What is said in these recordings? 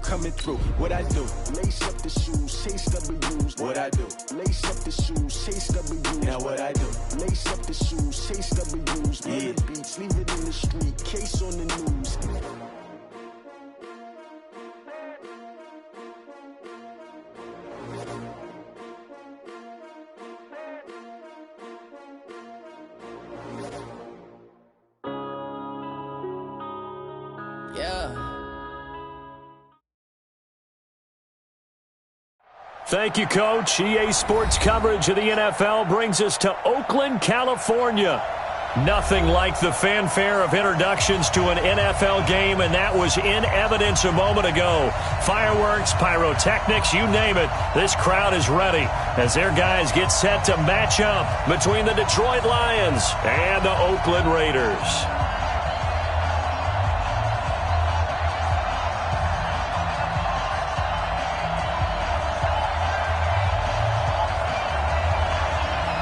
coming through. What I do? Lace up the shoes, chase W's. What I do? Lace up the shoes, chase W's. Now what I do? Lace up the shoes, chase W's. Yeah. The beats, leave it in the street, case on the news. Thank you, Coach. EA Sports coverage of the NFL brings us to Oakland, California. Nothing like the fanfare of introductions to an NFL game, and that was in evidence a moment ago. Fireworks, pyrotechnics, you name it. This crowd is ready as their guys get set to match up between the Detroit Lions and the Oakland Raiders.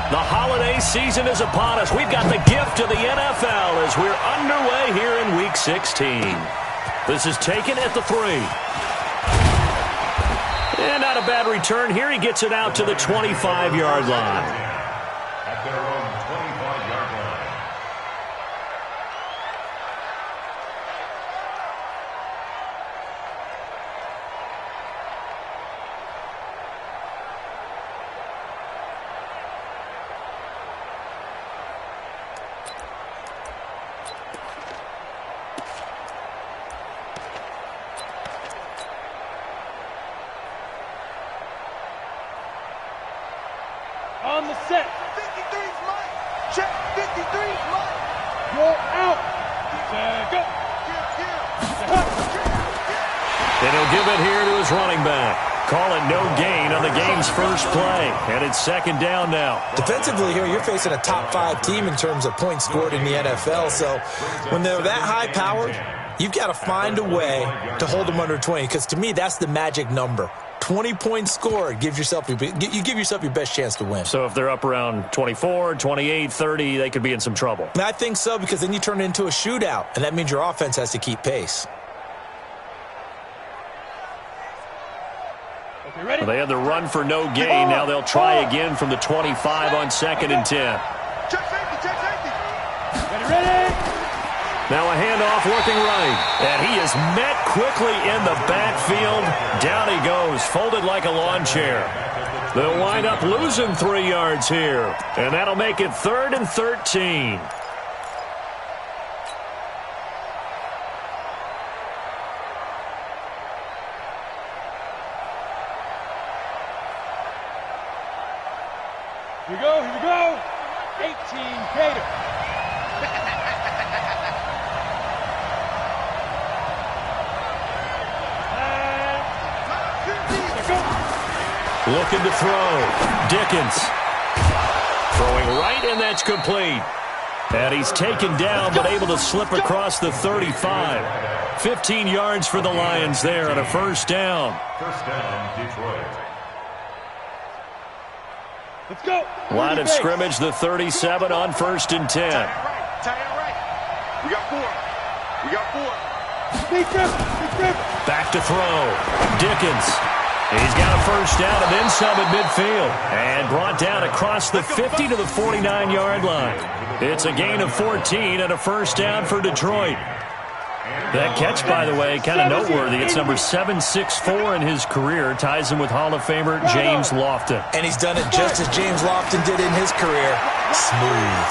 The holiday season is upon us. We've got the gift of the NFL as we're underway here in Week 16. This is taken at the 3. And not a bad return here. He gets it out to the 25-yard line. At their own 25-yard line. On the set. 53's Mike. Check. 53's Mike. You're out. Go. And he'll give it here to his running back. Call it no gain on the game's first play. And it's second down now. Defensively here, you're facing a top 5 team in terms of points scored in the NFL. So when they're that high powered, you've got to find a way to hold them under 20. Because to me, that's the magic number. 20 points scored, you give yourself your best chance to win. So if they're up around 24, 28, 30, they could be in some trouble. I think so, because then you turn it into a shootout, and that means your offense has to keep pace. Okay, ready? Well, they had the run for no gain. Now they'll try again from the 25 on 2nd and 10. Check safety, check safety. Ready? Now a handoff looking right. And he is met quickly in the backfield. Down he goes, folded like a lawn chair. They'll wind up losing 3 yards here. And that'll make it 3rd and 13. Here we go. 18 Gator. Looking to throw. Dickens. Throwing right, and that's complete. And he's taken down, but able to slip across the 35. 15 yards for the Lions there on a first down. First down, Detroit. Let's go. Line of scrimmage, the 37 on 1st and 10. Tie it right. We got 4. Big grip. Back to throw. Dickens. He's got a first down and then some at midfield. And brought down across the 50 to the 49-yard line. It's a gain of 14 and a first down for Detroit. That catch, by the way, kind of noteworthy. It's number 764 in his career. Ties him with Hall of Famer James Lofton. And he's done it just as James Lofton did in his career. Smooth.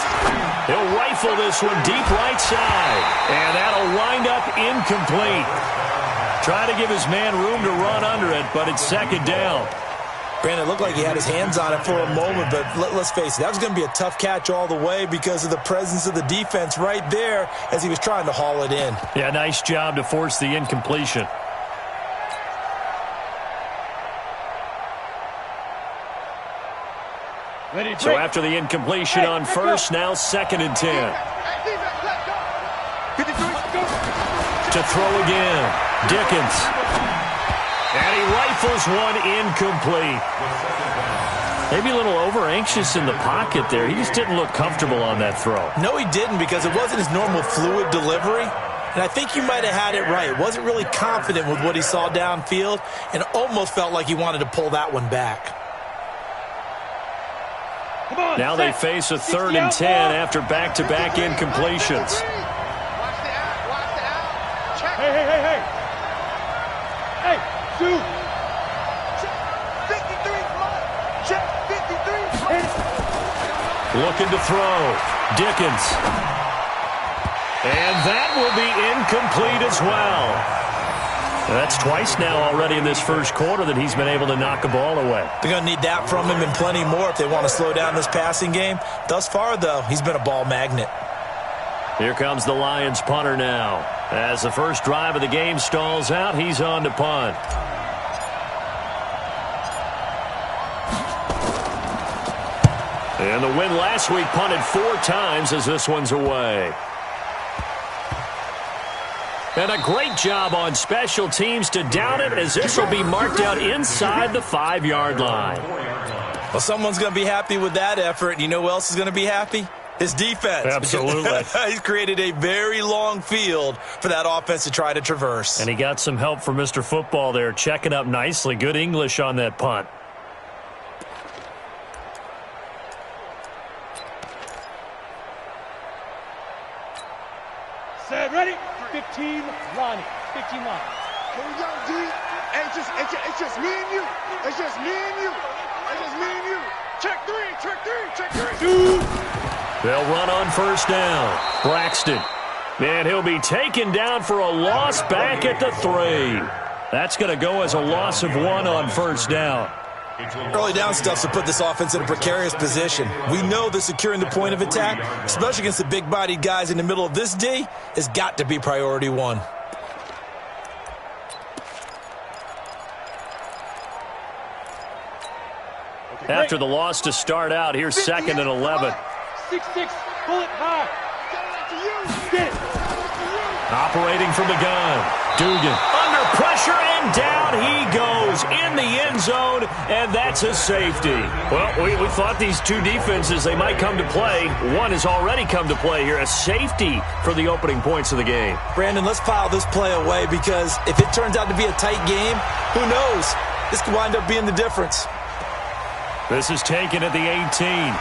He'll rifle this one deep right side. And that'll wind up incomplete. Trying to give his man room to run under it, but it's second down. Brandon, it looked like he had his hands on it for a moment, but let's face it, that was going to be a tough catch all the way because of the presence of the defense right there as he was trying to haul it in. Yeah, nice job to force the incompletion. So after the incompletion on first, now 2nd and 10. To throw again. Dickens. And he rifles one incomplete. Maybe a little over-anxious in the pocket there. He just didn't look comfortable on that throw. No, he didn't, because it wasn't his normal fluid delivery. And I think you might have had it right. Wasn't really confident with what he saw downfield and almost felt like he wanted to pull that one back. Now they face a 3rd and 10 after back-to-back incompletions. Hey. Hey, Sue. Check 53. Check 53. Looking to throw. Dickens. And that will be incomplete as well. That's twice now already in this first quarter that he's been able to knock a ball away. They're going to need that from him and plenty more if they want to slow down this passing game. Thus far, though, he's been a ball magnet. Here comes the Lions punter now. As the first drive of the game stalls out, he's on to punt. And the win last week punted 4 times as this one's away. And a great job on special teams to down it, as this will be marked out inside the 5-yard line. Well, someone's going to be happy with that effort. And you know who else is going to be happy? His defense. Absolutely. He's created a very long field for that offense to try to traverse. And he got some help from Mr. Football there, checking up nicely. Good English on that punt. Set, ready? 15 line. 15 line. Here we go, D. It's just me and you. It's just me and you. It's just me and you. Check 3. They'll run on first down. Braxton. And he'll be taken down for a loss back at the 3. That's going to go as a loss of 1 on first down. Early down stuff to put this offense in a precarious position. We know that securing the point of attack, especially against the big-bodied guys in the middle of this D, has got to be priority 1. After the loss to start out, here's 2nd and 11. 6-6, pull it high. Get it. Operating from the gun. Dugan under pressure, and down he goes in the end zone, and that's a safety. Well, we thought these two defenses, they might come to play. One has already come to play here, a safety for the opening points of the game. Brandon, let's file this play away, because if it turns out to be a tight game, who knows? This could wind up being the difference. This is taken at the 18.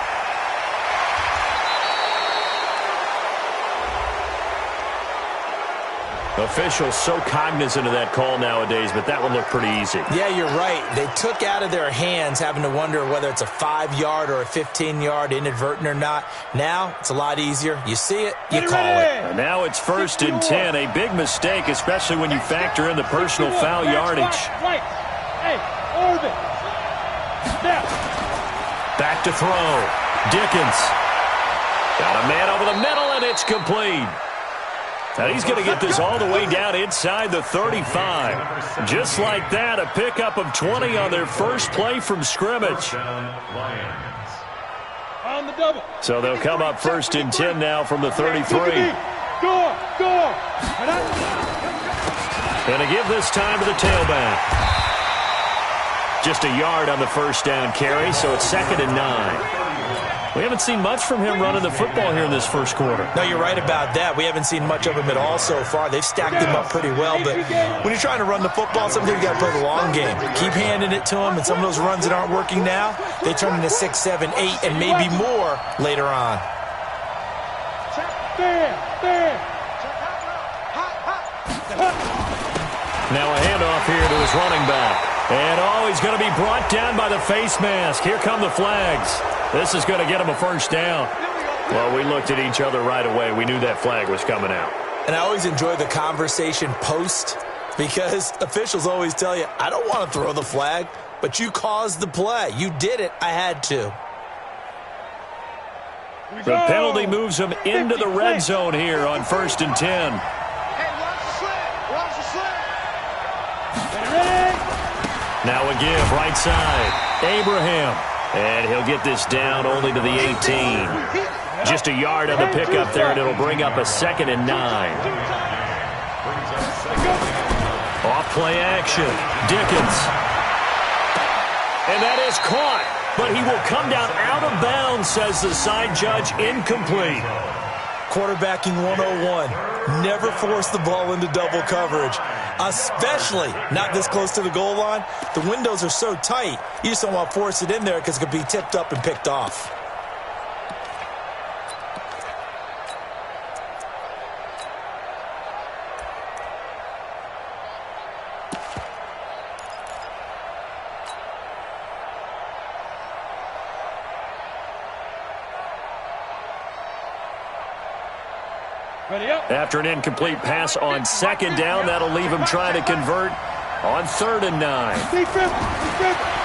Officials so cognizant of that call nowadays, but that one looked pretty easy. Yeah, you're right. They took out of their hands having to wonder whether it's a 5-yard or a 15-yard, inadvertent or not. Now, it's a lot easier. You see it, you call it. And now it's 1st and 10. A big mistake, especially when you factor in the personal foul yardage. Right. Hey, orbit. Step. Back to throw. Dickens. Got a man over the middle, and it's complete. Now he's going to get this all the way down inside the 35. Just like that, a pickup of 20 on their first play from scrimmage. On the double. So they'll come up 1st and 10 now from the 33. Go. And to give this time to the tailback. Just a yard on the first down carry, so it's 2nd and 9. We haven't seen much from him running the football here in this first quarter. No, you're right about that. We haven't seen much of him at all so far. They've stacked him up pretty well, but when you're trying to run the football, sometimes you got to play the long game. Keep handing it to him, and some of those runs that aren't working now, they turn into 6, 7, 8, and maybe more later on. Now a handoff here to his running back. And he's going to be brought down by the face mask. Here come the flags. This is going to get him a first down. Well, we looked at each other right away. We knew that flag was coming out. And I always enjoy the conversation post, because officials always tell you, I don't want to throw the flag, but you caused the play. You did it. I had to. The penalty moves him into the red zone here on 1st and 10. Now a give, right side. Abraham. And he'll get this down only to the 18. Just a yard on the pickup there, and it'll bring up a 2nd and 9. Off play action. Dickens. And that is caught. But he will come down out of bounds, says the side judge, incomplete. quarterbacking 101. Never force the ball into double coverage, especially not this close to the goal line. The windows are so tight, you just don't want to force it in there because it could be tipped up and picked off. After an incomplete pass on second down, that'll leave him trying to convert on 3rd and 9.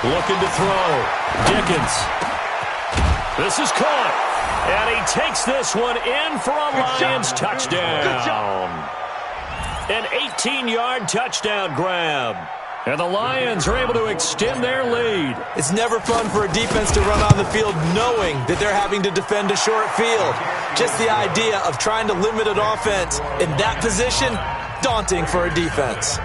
Looking to throw. Dickens. This is caught. And he takes this one in for a Lions touchdown. An 18-yard touchdown grab. And the Lions are able to extend their lead. It's never fun for a defense to run on the field knowing that they're having to defend a short field. Just the idea of trying to limit an offense in that position, daunting for a defense.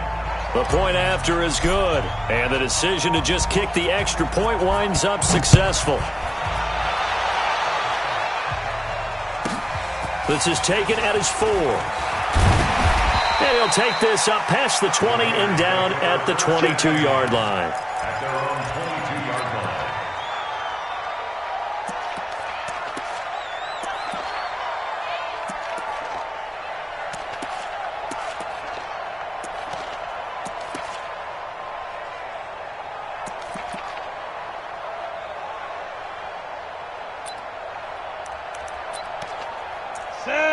The point after is good. And the decision to just kick the extra point winds up successful. This is taken at his 4. And he'll take this up past the 20 and down at the 22-yard line. At their own 22-yard line.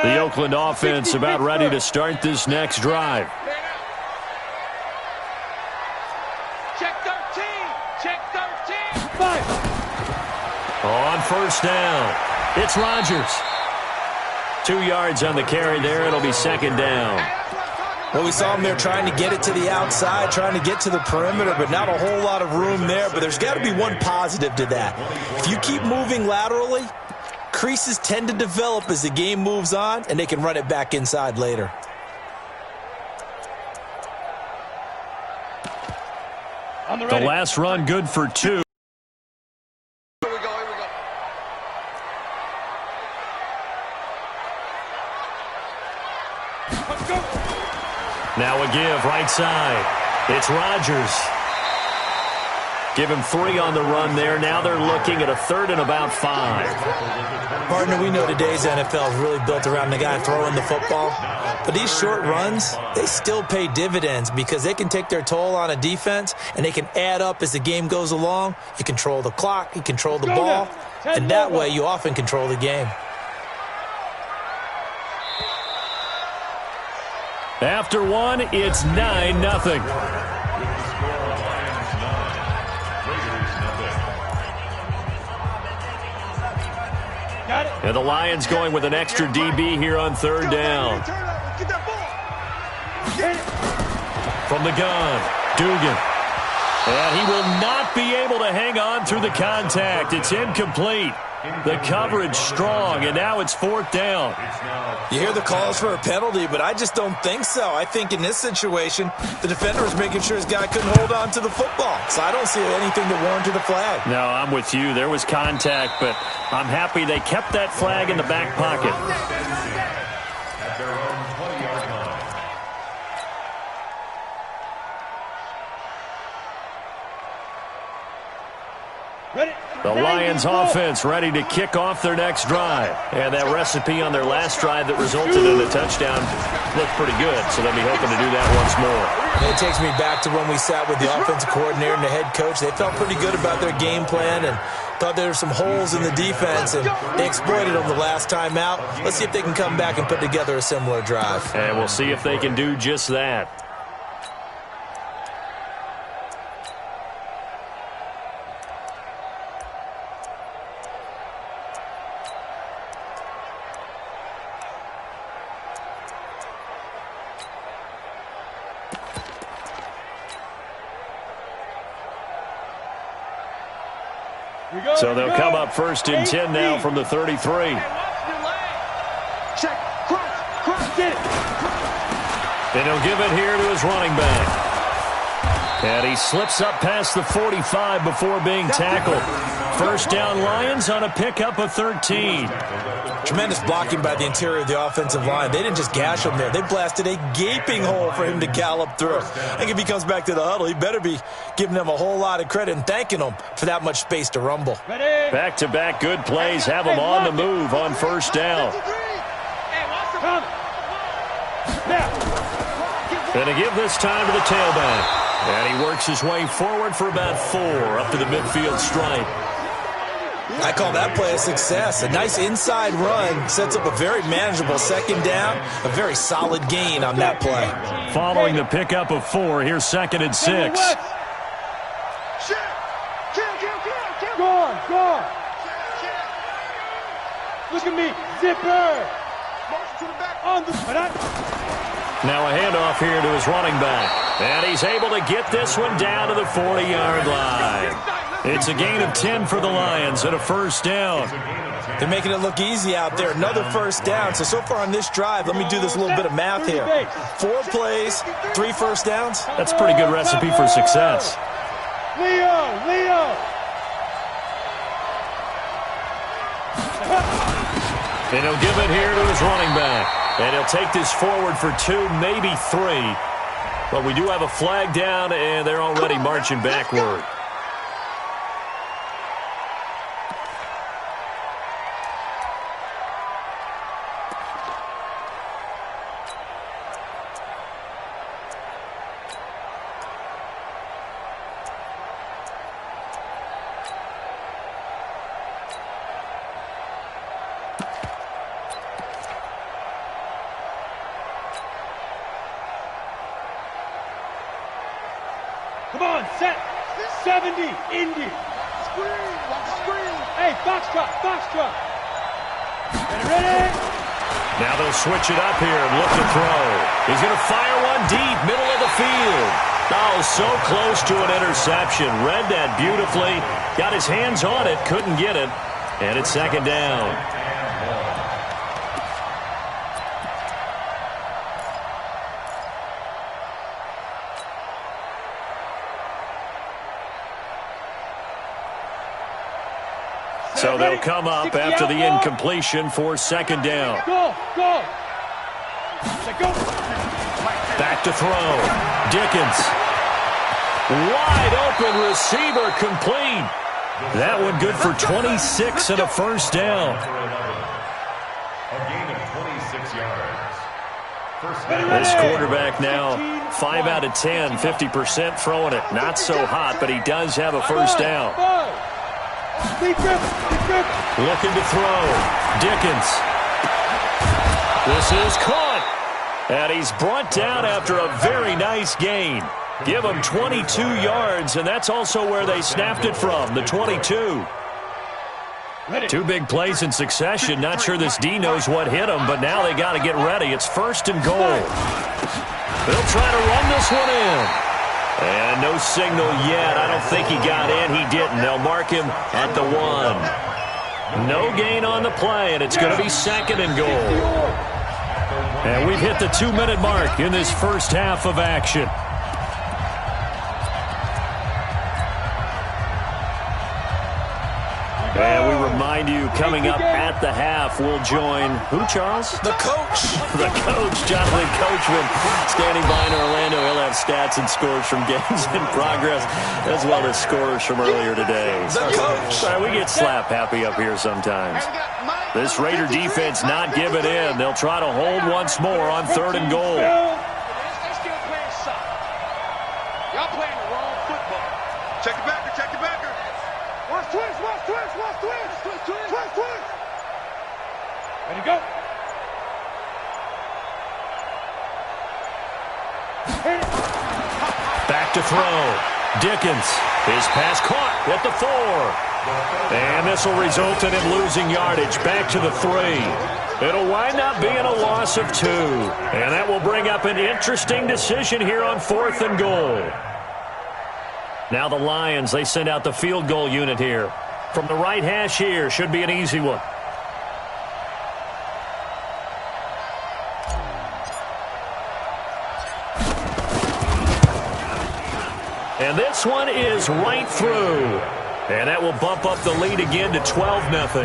The Oakland offense about ready to start this next drive. Check 13. Check 13. 5. On 1st down, it's Rodgers. 2 yards on the carry there. It'll be 2nd down. Well, we saw him there trying to get it to the outside, trying to get to the perimeter, but not a whole lot of room there. But there's got to be one positive to that. If you keep moving laterally, creases tend to develop as the game moves on, and they can run it back inside later. The last run good for 2. Here we go. Now a give right side. It's Rodgers. Give him 3 on the run there. Now they're looking at a 3rd and about 5. Partner, we know today's NFL is really built around the guy throwing the football. But these short runs, they still pay dividends because they can take their toll on a defense and they can add up as the game goes along. You control the clock, you control the ball, and that way you often control the game. After 1, it's 9-0. And the Lions going with an extra DB here on 3rd down. From the gun, Dugan. And he will not be able to hang on through the contact. It's incomplete. The coverage strong, and now it's 4th down. You hear the calls for a penalty, but I just don't think so. I think in this situation, the defender was making sure his guy couldn't hold on to the football. So I don't see anything that warranted a flag. No, I'm with you. There was contact, but I'm happy they kept that flag in the back pocket. At their own 20-yard line. The Lions offense ready to kick off their next drive. And that recipe on their last drive that resulted in a touchdown looked pretty good, so they'll be hoping to do that once more. And it takes me back to when we sat with the offensive coordinator and the head coach. They felt pretty good about their game plan and thought there were some holes in the defense, and they exploited them the last time out. Let's see if they can come back and put together a similar drive. And we'll see if they can do just that. So they'll come up 1st and 10 now from the 33. Check, cross, get it. And he'll give it here to his running back. And he slips up past the 45 before being tackled. First down, Lions on a pickup of 13. Tremendous blocking by the interior of the offensive line. They didn't just gash him there. They blasted a gaping hole for him to gallop through. I think if he comes back to the huddle, he better be giving them a whole lot of credit and thanking them for that much space to rumble. Back-to-back good plays have him on the move on first down. Going to give this time to the tailback. And he works his way forward for about 4 up to the midfield stripe. I call that play a success. A nice inside run sets up a very manageable second down. A very solid gain on that play. Following the pickup of 4, here's 2nd and 6. Go on. Look at me. Zipper. On the... Now a handoff here to his running back. And he's able to get this one down to the 40-yard line. It's a gain of 10 for the Lions and a first down. They're making it look easy out there. Another first down. So far on this drive, let me do this little bit of math here. 4 plays, 3 first downs. That's a pretty good recipe for success. Leo. And he'll give it here to his running back. And he'll take this forward for 2, maybe 3. But we do have a flag down, and they're already marching backward. Come on, set. 70, Indy. Screen. Hey, Foxtrot. Ready? Now they'll switch it up here and look to throw. He's going to fire one deep, middle of the field. Oh, so close to an interception. Read that beautifully. Got his hands on it, couldn't get it. And it's 2nd down. So they'll come up after the incompletion for 2nd down. Go. Back to throw. Dickens. Wide open receiver complete. That one good for 26 and a first down. A gain of 26 yards. This quarterback now 5 out of 10, 50% throwing it. Not so hot, but he does have a first down. Looking to throw. Dickens. This is caught. And he's brought down after a very nice gain. Give him 22 yards, and that's also where they snapped it from, the 22. 2 big plays in succession. Not sure this D knows what hit him, but now they got to get ready. It's 1st and goal. They'll try to run this one in. And no signal yet. I don't think he got in. He didn't. They'll mark him at the 1. No gain on the play, and it's going to be 2nd and goal. And we've hit the 2-minute mark in this first half of action. And we remind you, coming up at the half, we'll join who, Charles? The coach. The coach, Jonathan Coachman, standing by in Orlando. He'll have stats and scores from games in progress, as well as scores from earlier today. The coach. We get slap happy up here sometimes. This Raider defense not giving in. They'll try to hold once more on 3rd and goal. They're still playing soccer. Y'all playing the wrong football. Check the backer. Watch twins. Ready to go. Back to throw. Dickens. His pass caught at the 4. And this will result in him losing yardage back to the 3. It'll wind up being a loss of 2. And that will bring up an interesting decision here on 4th and goal. Now the Lions, they send out the field goal unit here. From the right hash here, should be an easy one. And this one is right through. And that will bump up the lead again to 12-0.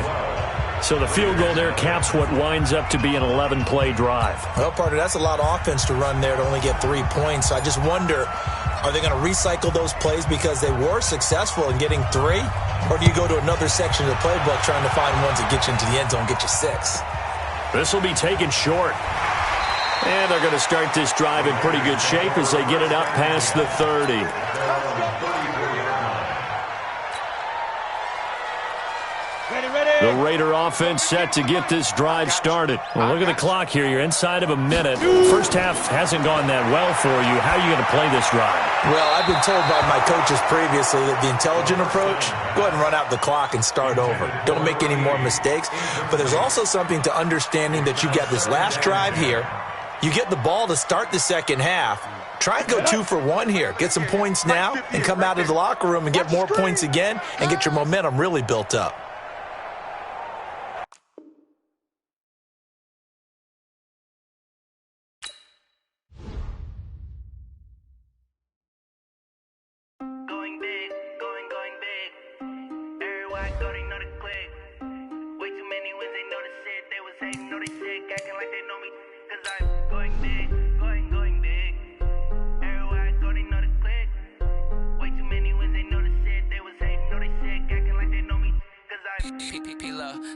So the field goal there caps what winds up to be an 11-play drive. Well, partner, that's a lot of offense to run there to only get 3 points. So I just wonder, are they going to recycle those plays because they were successful in getting 3? Or do you go to another section of the playbook trying to find ones that get you into the end zone and get you 6? This will be taken short. And they're going to start this drive in pretty good shape as they get it up past the 30. The Raider offense set to get this drive started. Well, look at the clock here. You're inside of a minute. First half hasn't gone that well for you. How are you going to play this drive? Well, I've been told by my coaches previously that the intelligent approach, go ahead and run out the clock and start over. Don't make any more mistakes. But there's also something to understanding that you got this last drive here. You get the ball to start the second half. Try and go 2 for 1 here. Get some points now and come out of the locker room and get more points again and get your momentum really built up.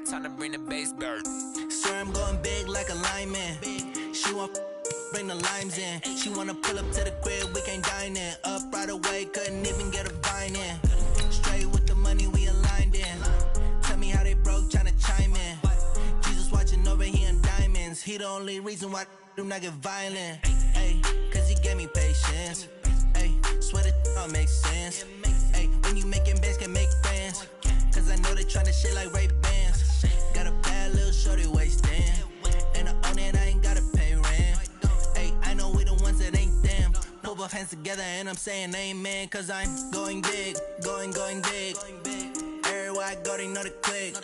Time to bring the bass bird. Swear I'm going big like a lineman. She want bring the limes in. She wanna pull up to the crib, we can't dine in. Up right away, couldn't even get a vine in. Straight with the money we aligned in. Tell me how they broke, tryna chime in. Jesus watching over here in diamonds. He the only reason why I do not get violent. Ay, cause he gave me patience. Ay, swear that all makes sense. Ay, when you making bands, can make friends. Cause I know they tryna shit like Ray-Bans. Got a bad little shorty wasting. And I own it, I ain't gotta pay rent. Hey, I know we the ones that ain't them. Put both hands together and I'm saying amen. Cause I'm going big, going big. Everywhere I go, they know the click.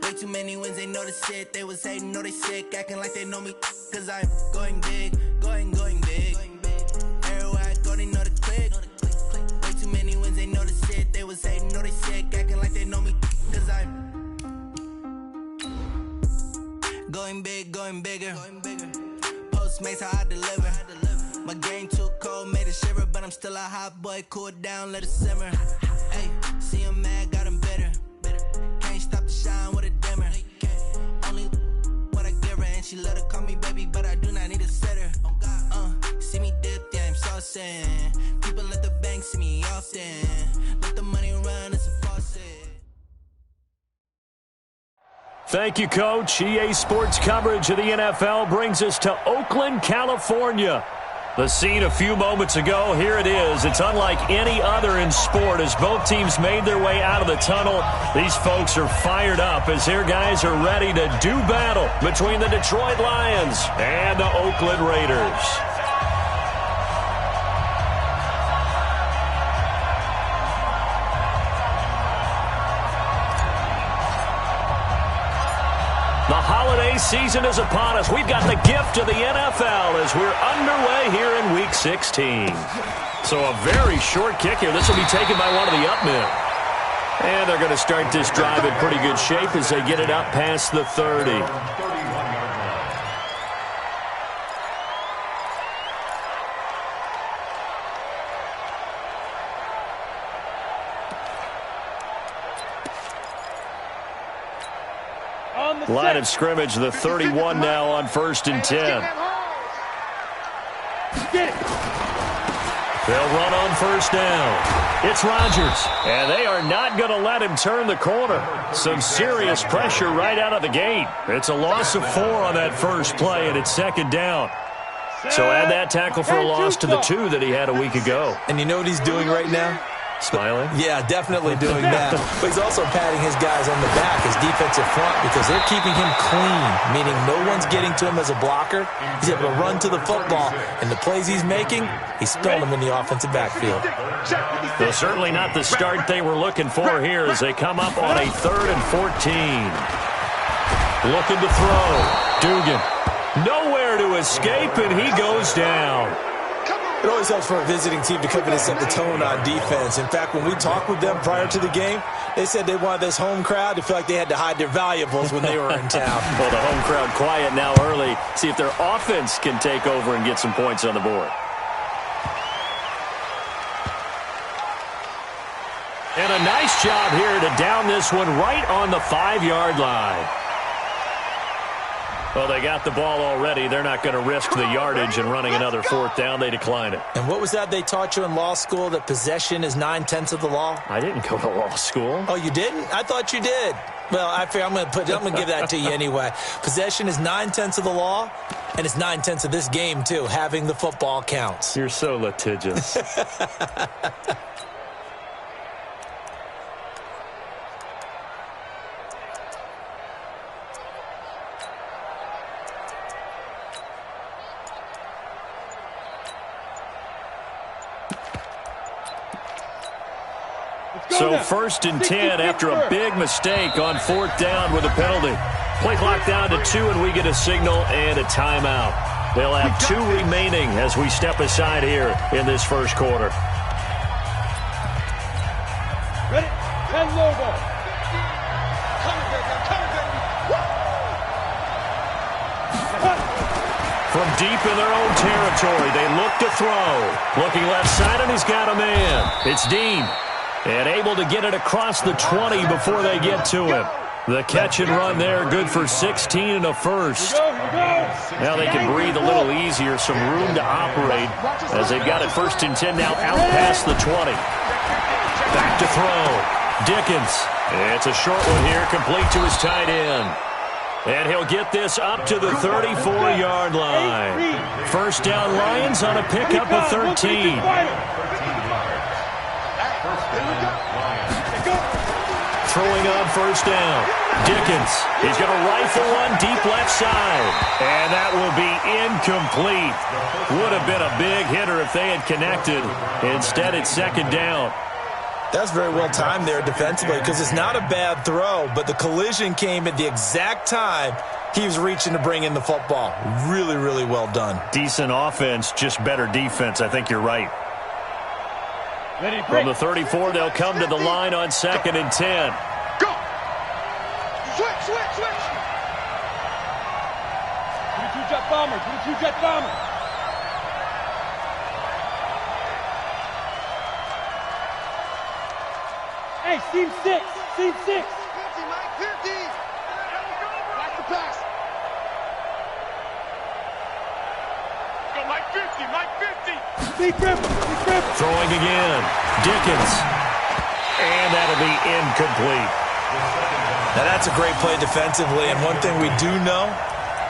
Way too many wins, they know the shit. They was hating, know they sick, acting like they know me. Cause I'm going big, going big. Everywhere I go, they know the click. Way too many wins, they know the shit. They was hating, know they sick, acting like they know me. Cause I'm going big, going bigger. Postmates how I deliver. My game too cold, made it shiver, but I'm still a hot boy. Cool it down, let it simmer. Hey, see him mad, got him bitter. Can't stop the shine with a dimmer. Only what I give her, and she let her call me baby, but I do not need a sitter. See me dip, yeah, I'm saucing. People at the bank see me often. Let the money run, it's a faucet. Thank you, Coach. EA Sports coverage of the NFL brings us to Oakland, California. The scene a few moments ago, here it is. It's unlike any other in sport as both teams made their way out of the tunnel. These folks are fired up as their guys are ready to do battle between the Detroit Lions and the Oakland Raiders. The holiday season is upon us. We've got the gift of the NFL as we're underway here in Week 16. So a very short kick here. This will be taken by one of the up men. And they're going to start this drive in pretty good shape as they get it up past the 30. Line of scrimmage, the 31 now on 1st and 10. They'll run on 1st down. It's Rodgers, and they are not going to let him turn the corner. Some serious pressure right out of the gate. It's a loss of 4 on that first play, and it's 2nd down. So add that tackle for a loss to the 2 that he had a week ago. And you know what he's doing right now? Smiling? Yeah, definitely doing that. But he's also patting his guys on the back, his defensive front, because they're keeping him clean, meaning no one's getting to him as a blocker. He's able to run to the football, and the plays he's making, he's spelling them in the offensive backfield. Well, certainly not the start they were looking for here as they come up on a 3rd and 14. Looking to throw. Dugan. Nowhere to escape, and he goes down. It always helps for a visiting team to come in and set the tone on defense. In fact, when we talked with them prior to the game, they said they wanted this home crowd to feel like they had to hide their valuables when they were in town. Well, the home crowd quiet now early. See if their offense can take over and get some points on the board. And a nice job here to down this one right on the 5-yard line. Well, they got the ball already. They're not going to risk the yardage and running another 4th down. They decline it. And what was that they taught you in law school, that possession is 9/10 of the law? I didn't go to law school. Oh, you didn't? I thought you did. Well, I figure I'm going to give that to you anyway. Possession is 9/10 of the law, and it's 9/10 of this game, too. Having the football counts. You're so litigious. So 1st and 10 after a big mistake on 4th down with a penalty. Play clock down to 2, and we get a signal and a timeout. They'll have 2 remaining as we step aside here in this first quarter. Ready? 10 low ball. From deep in their own territory, they look to throw. Looking left side, and he's got a man. It's Dean. And able to get it across the 20 before they get to him. The catch and run there, good for 16 and a first. Now they can breathe a little easier, some room to operate as they've got it 1st and 10 now out past the 20. Back to throw. Dickens. It's a short one here, complete to his tight end. And he'll get this up to the 34-yard line. 1st down Lions on a pickup of 13. Throwing on 1st down. Dickens. He's going to rifle one deep left side. And that will be incomplete. Would have been a big hitter if they had connected. Instead, it's 2nd down. That's very well timed there defensively, because it's not a bad throw, but the collision came at the exact time he was reaching to bring in the football. Really, really well done. Decent offense, just better defense. I think you're right. From the 34, they'll come to the line on 2nd and 10. Go! Switch, switch, switch! 22-jet bomber, 22-jet bomber. Hey, seam 6, seam 6. 50, Mike, 50! Back the pass. Go, Mike, 50, Mike, 50! Deep rip, deep rip. Throwing again. Dickens. And that'll be incomplete. Now that's a great play defensively, and one thing we do know,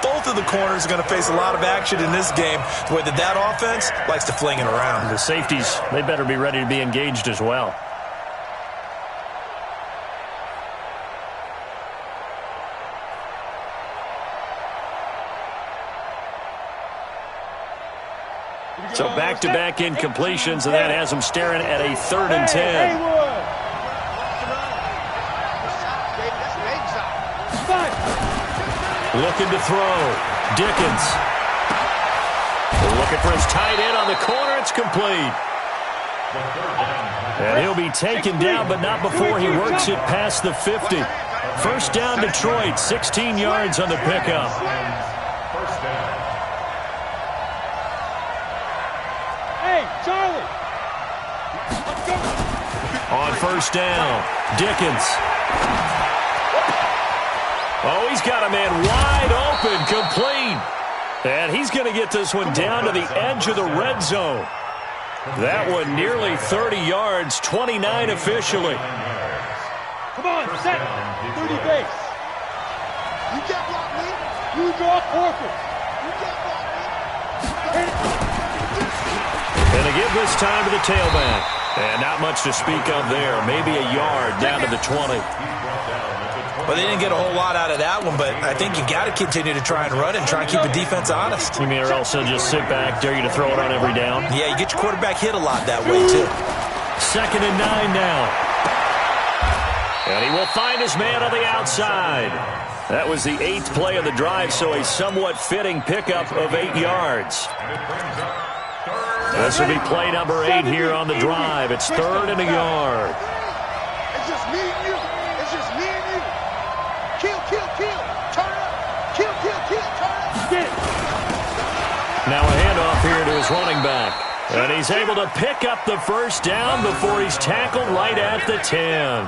both of the corners are going to face a lot of action in this game, the way that offense likes to fling it around. The safeties, they better be ready to be engaged as well. So back-to-back incompletions, and that has them staring at a 3rd and 10. Looking to throw. Dickens. Looking for his tight end on the corner. It's complete. And he'll be taken down, but not before he works it past the 50. 1st down Detroit, 16 yards on the pickup. Charlie. On 1st down, Dickens. Oh, he's got a man wide open, complete. And he's going to get this one down to the edge of the red zone. That one nearly 30 yards, 29 officially. Come on, set. 30 base. You can't block me. You draw forfeit. You can't block me. And they give this time to the tailback. And not much to speak of there. Maybe a yard down to the 20. Well, they didn't get a whole lot out of that one, but I think you got to continue to try and run and try and keep the defense honest. You mean, or else they'll just sit back, dare you to throw it on every down? Yeah, you get your quarterback hit a lot that way, too. 2nd and 9 now. And he will find his man on the outside. That was the 8th play of the drive, so a somewhat fitting pickup of 8 yards. This will be play number 8 here on the drive. It's 3rd and a yard. It's just me and you. It's just me and you. Kill, kill, kill. Turn up. Kill, kill, kill. Turn up. Get it. Now a handoff here to his running back. And he's able to pick up the first down before he's tackled right at the 10.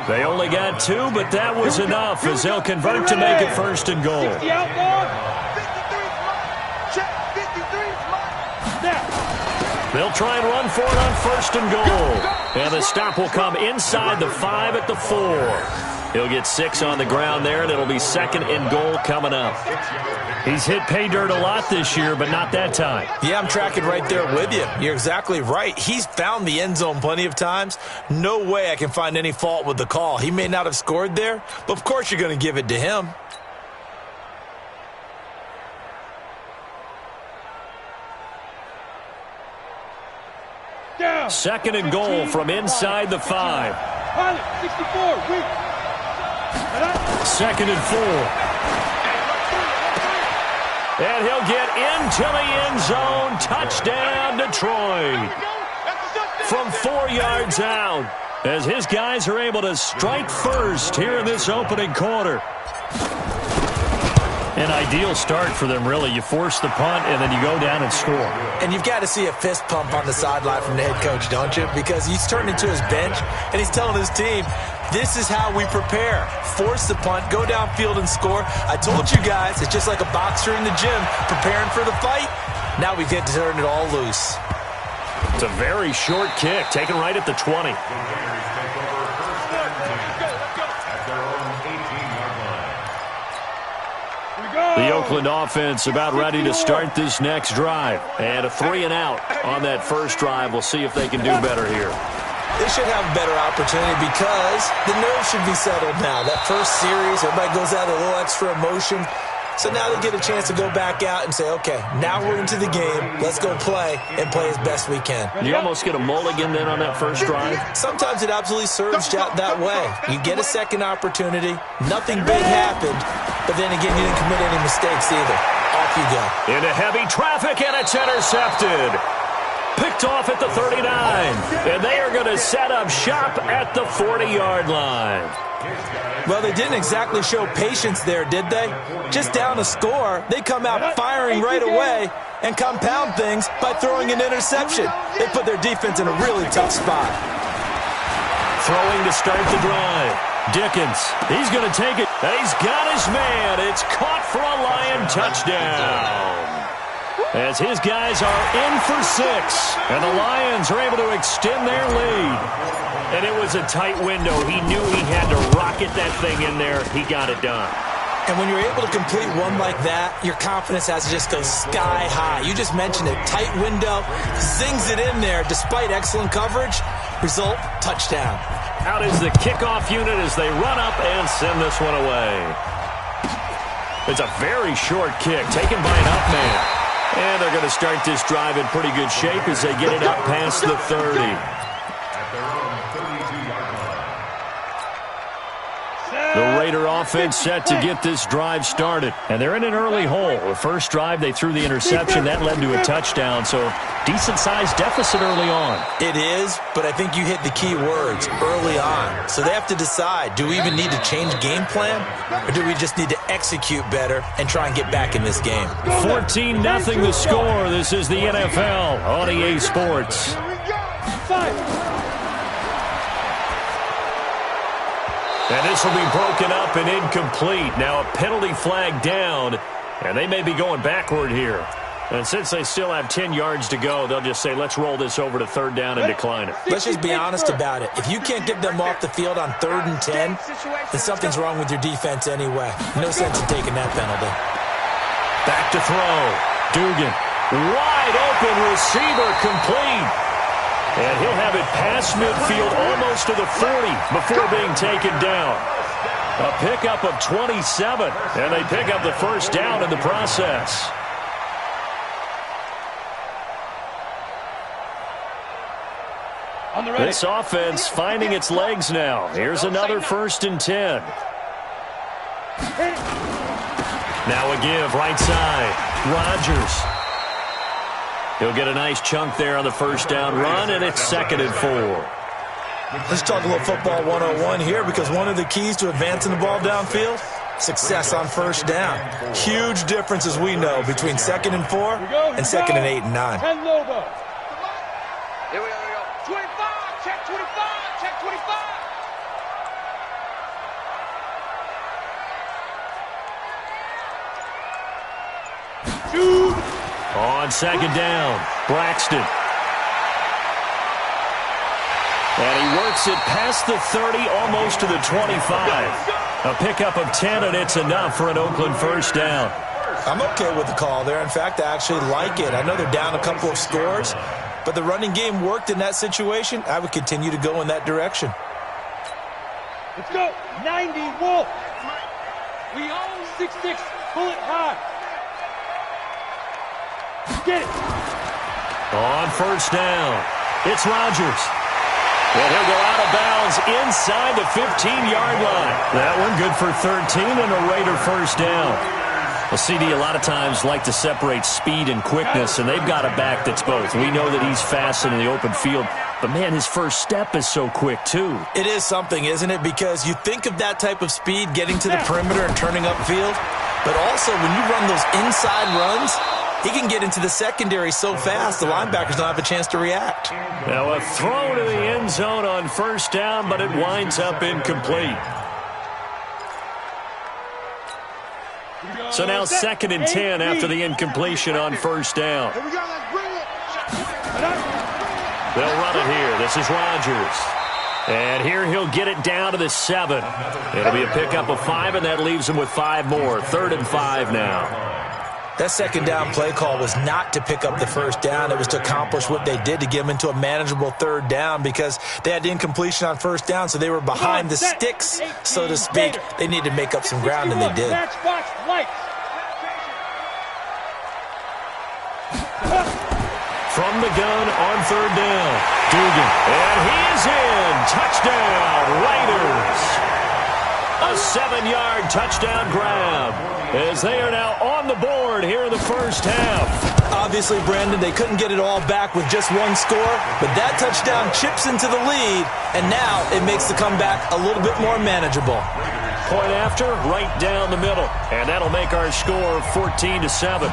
They only got 2, but that was enough as they'll convert to make it 1st and goal. 60 out there. 53's mine. Check. 53's mine. Now. They'll try and run for it on 1st and goal. And the stop will come inside the 5 at the 4. He'll get 6 on the ground there, and it'll be 2nd and goal coming up. He's hit pay dirt a lot this year, but not that time. Yeah, I'm tracking right there with you. You're exactly right. He's found the end zone plenty of times. No way I can find any fault with the call. He may not have scored there, but of course you're going to give it to him. Down. 2nd and goal from inside the 5. Pilot, 64, weak. 2nd and 4. And he'll get into the end zone. Touchdown, Detroit. From 4 yards out, as his guys are able to strike first here in this opening quarter. An ideal start for them, really. You force the punt, and then you go down and score. And you've got to see a fist pump on the sideline from the head coach, don't you? Because he's turned into his bench, and he's telling his team, this is how we prepare. Force the punt, go downfield and score. I told you guys, it's just like a boxer in the gym preparing for the fight. Now we get to turn it all loose. It's a very short kick, taken right at the 20. The Oakland offense about ready to start this next drive. And a 3 and out on that first drive. We'll see if they can do better here. They should have a better opportunity because the nerves should be settled now. That first series, everybody goes out with a little extra emotion. So now they get a chance to go back out and say, okay, now we're into the game. Let's go play and play as best we can. You almost get a mulligan then on that first drive? Sometimes it absolutely serves out that way. You get a second opportunity. Nothing big happened. But then again, you didn't commit any mistakes either. Off you go. Into heavy traffic, and it's intercepted. Picked off at the 39. And they are going to set up shop at the 40-yard line. Well, they didn't exactly show patience there, did they? Just down a score, they come out firing right away and compound things by throwing an interception. They put their defense in a really tough spot. Throwing to start the drive. Dickens, he's going to take it. He's got his man. It's caught for a Lion touchdown. As his guys are in for 6, and the Lions are able to extend their lead. And it was a tight window. He knew he had to rocket that thing in there. He got it done. And when you're able to complete one like that, your confidence has to just go sky high. You just mentioned it. Tight window, zings it in there despite excellent coverage. Result, touchdown. Out is the kickoff unit as they run up and send this one away. It's a very short kick taken by an up man. And they're going to start this drive in pretty good shape as they get it up past the 30. The Raider offense set to get this drive started. And they're in an early hole. The first drive, they threw the interception. That led to a touchdown. So decent-sized deficit early on. It is, but I think you hit the key words, early on. So they have to decide, do we even need to change game plan? Or do we just need to execute better and try and get back in this game? 14-0 the score. This is the NFL on EA Sports. And this will be broken up and incomplete. Now a penalty flag down, and they may be going backward here. And since they still have 10 yards to go, they'll just say, let's roll this over to 3rd down and decline it. Let's just be honest about it. If you can't get them off the field on 3rd and 10, then something's wrong with your defense anyway. No sense in taking that penalty. Back to throw. Dugan. Wide open receiver complete. And he'll have it past midfield almost to the 40 before being taken down. A pickup of 27, and they pick up the first down in the process. This offense finding its legs now. Here's another 1st and 10. Now a give right side. Rodgers. He'll get a nice chunk there on the first down run, and it's 2nd and 4. Let's talk a little football 101 here, because one of the keys to advancing the ball downfield, success on first down. Huge difference, as we know, between 2nd and 4 and 2nd and 8 and 9. Here we go. 25, check 25, check 25. Shoot. On 2nd down, Braxton. And he works it past the 30, almost to the 25. A pickup of 10, and it's enough for an Oakland first down. I'm okay with the call there. In fact, I actually like it. I know they're down a couple of scores, but the running game worked in that situation. I would continue to go in that direction. Let's go. 90, Wolf. We own 6-6. Pull it high. Get it. On first down, it's Rodgers. And he'll go out of bounds inside the 15-yard line. That one good for 13 and a Raider first down. Well, CD, a lot of times like to separate speed and quickness, and they've got a back that's both. We know that he's fast in the open field, but, man, his first step is so quick, too. It is something, isn't it? Because you think of that type of speed getting to the perimeter and turning upfield, but also when you run those inside runs, he can get into the secondary so fast, the linebackers don't have a chance to react. Now a throw to the end zone on first down, but it winds up incomplete. So now 2nd and 10 after the incompletion on first down. Here we go, let's bring it. They'll run it here. This is Rodgers. And here he'll get it down to the 7. It'll be a pickup of 5, and that leaves him with 5 more. 3rd and 5 now. That 2nd down play call was not to pick up the first down. It was to accomplish what they did, to get them into a manageable 3rd down, because they had the incompletion on first down, so they were behind the sticks, so to speak. They needed to make up some ground, and they did. Matchbox lights. From the gun on 3rd down, Dugan. And he is in. Touchdown, Raiders. A 7-yard touchdown grab, as they are now on the board here in the first half. Obviously, Brandon, they couldn't get it all back with just one score, but that touchdown chips into the lead, and now it makes the comeback a little bit more manageable. Point after, right down the middle, and that'll make our score 14-7.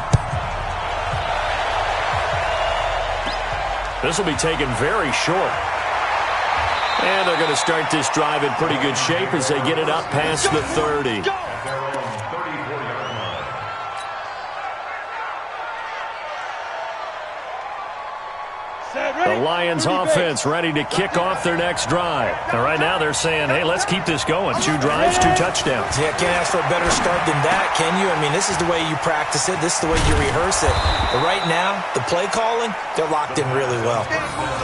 This will be taken very short. And they're going to start this drive in pretty good shape as they get it up past the 30. The Lions offense ready to kick off their next drive. And right now they're saying, hey, let's keep this going. 2 drives, 2 touchdowns. Yeah, can't ask for a better start than that, can you? I mean, this is the way you practice it. This is the way you rehearse it. But right now, the play calling, they're locked in really well.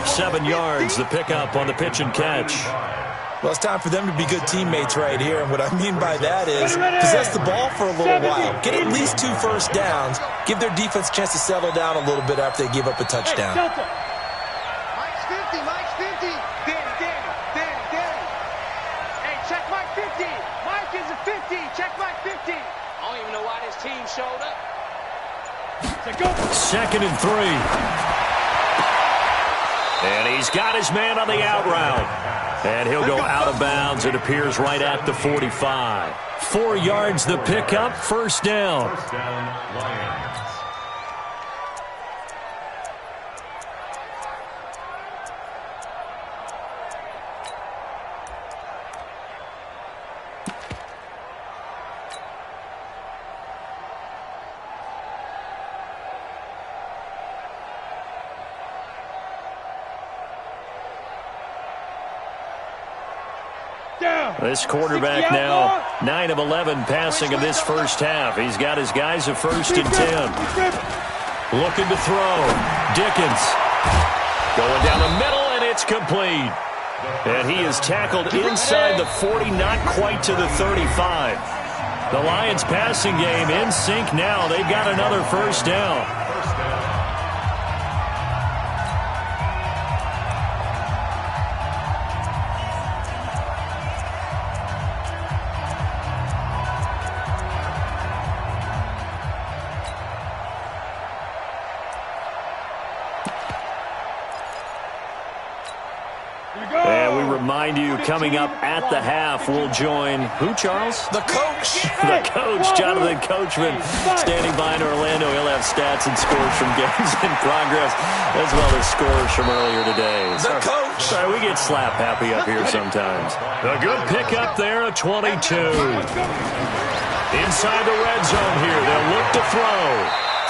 7 yards, the pickup on the pitch and catch. Well, it's time for them to be good teammates right here. And what I mean by that is possess the ball for a little while. Get at least 2 first downs. Give their defense a chance to settle down a little bit after they give up a touchdown. Mike's 50, Mike's 50. Danny. Hey, check Mike 50. Mike is a 50. Check Mike 50. I don't even know why this team showed up. 2nd and 3. And he's got his man on the out route. And he'll go out of bounds. It appears right at the 45. 4 yards the pickup, first down. First down, Lions. This quarterback now 9 of 11 passing in this first half. He's got his guys at 1st and 10. Looking to throw. Dickens going down the middle, and it's complete. And he is tackled inside the 40, not quite to the 35. The Lions passing game in sync now. They've got another first down. And we remind you, coming up at the half, we'll join who, Charles? The coach. The coach, Jonathan Coachman, standing by in Orlando. He'll have stats and scores from games in progress, as well as scores from earlier today. The coach. Sorry, we get slap happy up here sometimes. A good pickup there, a 22. Inside the red zone here, they'll look to throw.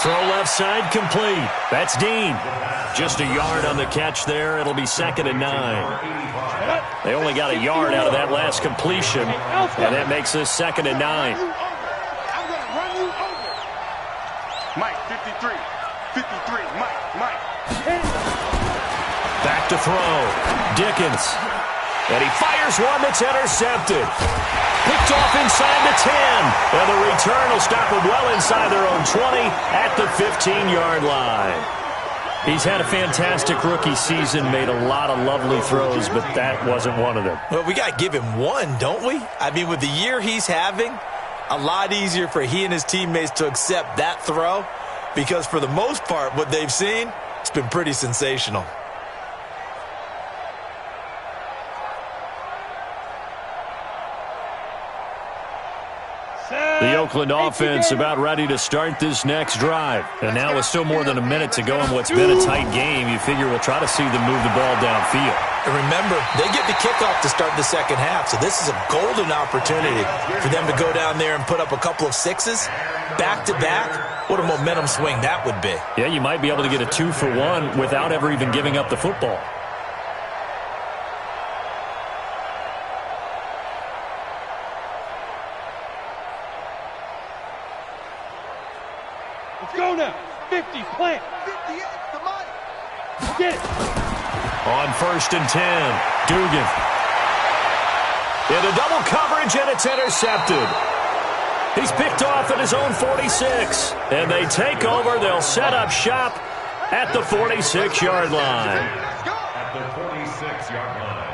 Throw left side complete. That's Dean. Just a yard on the catch there. It'll be 2nd and 9. They only got a yard out of that last completion, and that makes this 2nd and 9. I'm going to run you over. Mike, 53. 53. Mike. Back to throw. Dickens. And he fires one that's intercepted. Picked off inside the 10. And the return will stop him well inside their own 20 at the 15-yard line. He's had a fantastic rookie season, made a lot of lovely throws, but that wasn't one of them. Well, we got to give him one, don't we? I mean, with the year he's having, a lot easier for he and his teammates to accept that throw because for the most part, what they've seen, it's been pretty sensational. The Oakland offense about ready to start this next drive. And now with still more than a minute to go in what's been a tight game, you figure we'll try to see them move the ball downfield. And remember, they get the kickoff to start the second half, so this is a golden opportunity for them to go down there and put up a couple of sixes back-to-back. What a momentum swing that would be. Yeah, you might be able to get a 2-for-1 without ever even giving up the football. Go now. 50, plant. 58, the money. Get it. On 1st and 10, Dugan. Into double coverage, and it's intercepted. He's picked off at his own 46. And they take over. They'll set up shop at the 46-yard line. At the 46-yard line.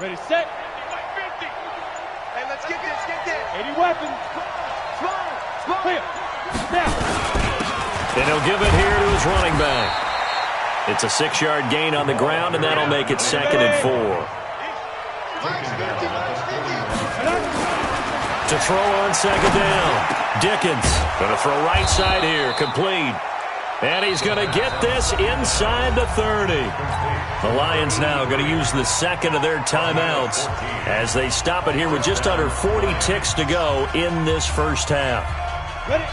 Ready, set. 50. Hey, let's get this. 80 weapons. Slow. Clear. Now. And he'll give it here to his running back. It's a 6-yard gain on the ground, and that'll make it 2nd and 4. To throw on 2nd down. Dickens going to throw right side here, complete. And he's going to get this inside the 30. The Lions now going to use the second of their timeouts as they stop it here with just under 40 ticks to go in this first half.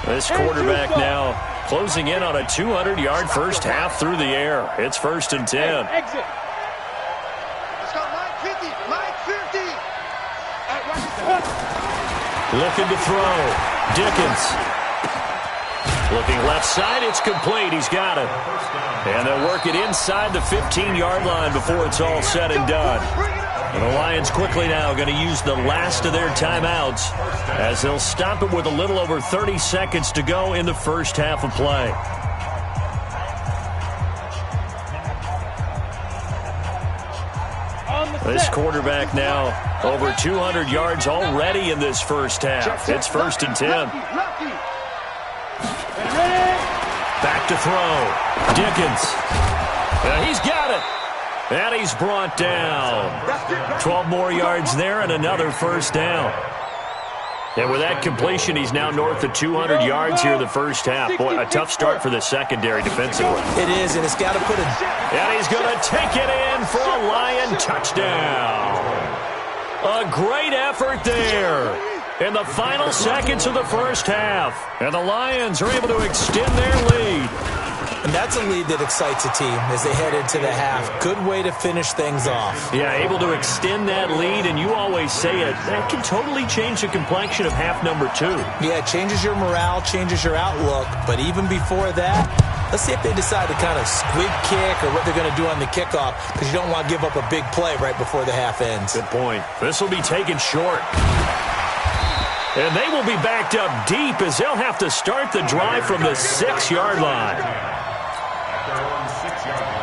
This quarterback now closing in on a 200-yard first half through the air. It's 1st and 10. Exit. Let's go, Mike 50. Mike 50. Looking to throw. Dickens. Looking left side, it's complete. He's got it. And they'll work it inside the 15-yard line before it's all said and done. And the Lions quickly now going to use the last of their timeouts as they'll stop it with a little over 30 seconds to go in the first half of play. This quarterback now over 200 yards already in this first half. It's 1st and 10. Back to throw. Dickens. He's got it. And he's brought down. 12 more yards there and another first down. And with that completion, he's now north of 200 yards here in the first half. Boy, a tough start for the secondary defensively. It is, and it's got to put it. And he's going to take it in for a Lion touchdown. A great effort there in the final seconds of the first half. And the Lions are able to extend their lead. And that's a lead that excites a team as they head into the half. Good way to finish things off. Yeah, able to extend that lead, and you always say it, that can totally change the complexion of half number 2. Yeah, it changes your morale, changes your outlook, but even before that, Let's see if they decide to kind of squib kick or what they're going to do on the kickoff, because you don't want to give up a big play right before the half ends. Good point. This will be taken short. And they will be backed up deep as they'll have to start the drive from the 6-yard line. At their own 6-yard line.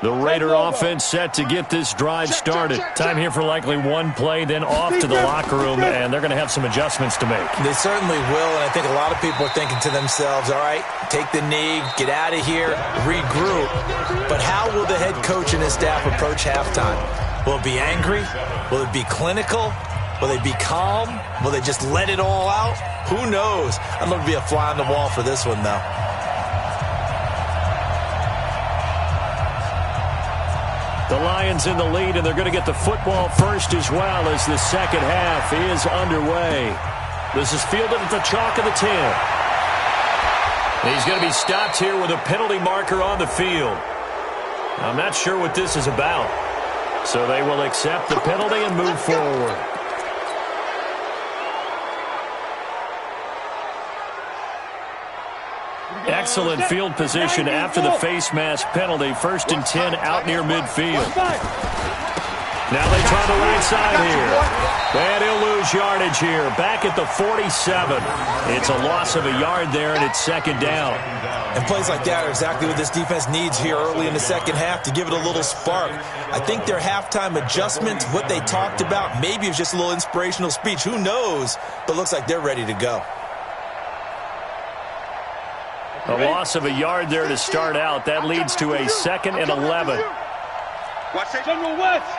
The Raider offense set to get this drive started. Time here for likely one play, then off to the locker room, and they're going to have some adjustments to make. They certainly will, and I think a lot of people are thinking to themselves, all right, take the knee, get out of here, regroup. But how will the head coach and his staff approach halftime? Will it be angry? Will it be clinical? Will they be calm? Will they just let it all out? Who knows? I'd love to be a fly on the wall for this one, though. The Lions in the lead, and they're going to get the football first as well as the second half is underway. This is fielded at the chalk of the 10. He's going to be stopped here with a penalty marker on the field. I'm not sure what this is about. So they will accept the penalty and move forward. Excellent field position after the face mask penalty. 1st and 10 out near midfield. Now they try the right side here. And he'll lose yardage here. Back at the 47. It's a loss of a yard there, and it's 2nd down. And plays like that are exactly what this defense needs here early in the second half to give it a little spark. I think their halftime adjustment, what they talked about, maybe it was just a little inspirational speech. Who knows? But looks like they're ready to go. A loss of a yard there to start out. That leads to a 2nd and 11. General West.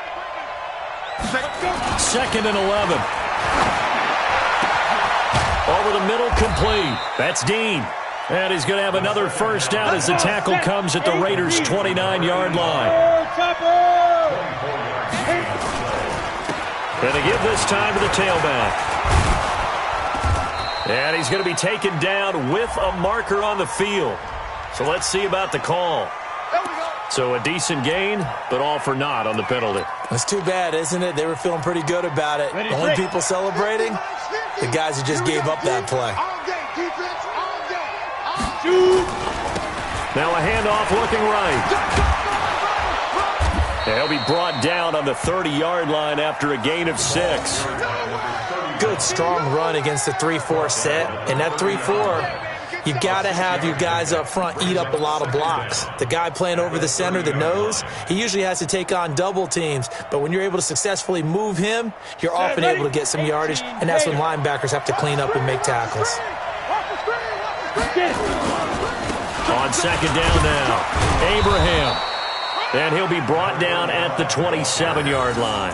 2nd and 11. Over the middle, complete. That's Dean. And he's going to have another first down as the tackle comes at the Raiders' 29-yard line. And they give this time to the tailback. And he's going to be taken down with a marker on the field. So let's see about the call. So a decent gain, but all for naught on the penalty. It's too bad, isn't it? They were feeling pretty good about it. The only people celebrating, the guys who just gave up that play. Now a handoff looking right. He'll be brought down on the 30-yard line after a gain of 6. Good, strong run against the 3-4 set. And that 3-4, you've got to have your guys up front eat up a lot of blocks. The guy playing over the center, the nose, he usually has to take on double teams. But when you're able to successfully move him, you're often able to get some yardage, and that's when linebackers have to clean up and make tackles. On 2nd down now, Abraham. And he'll be brought down at the 27-yard line.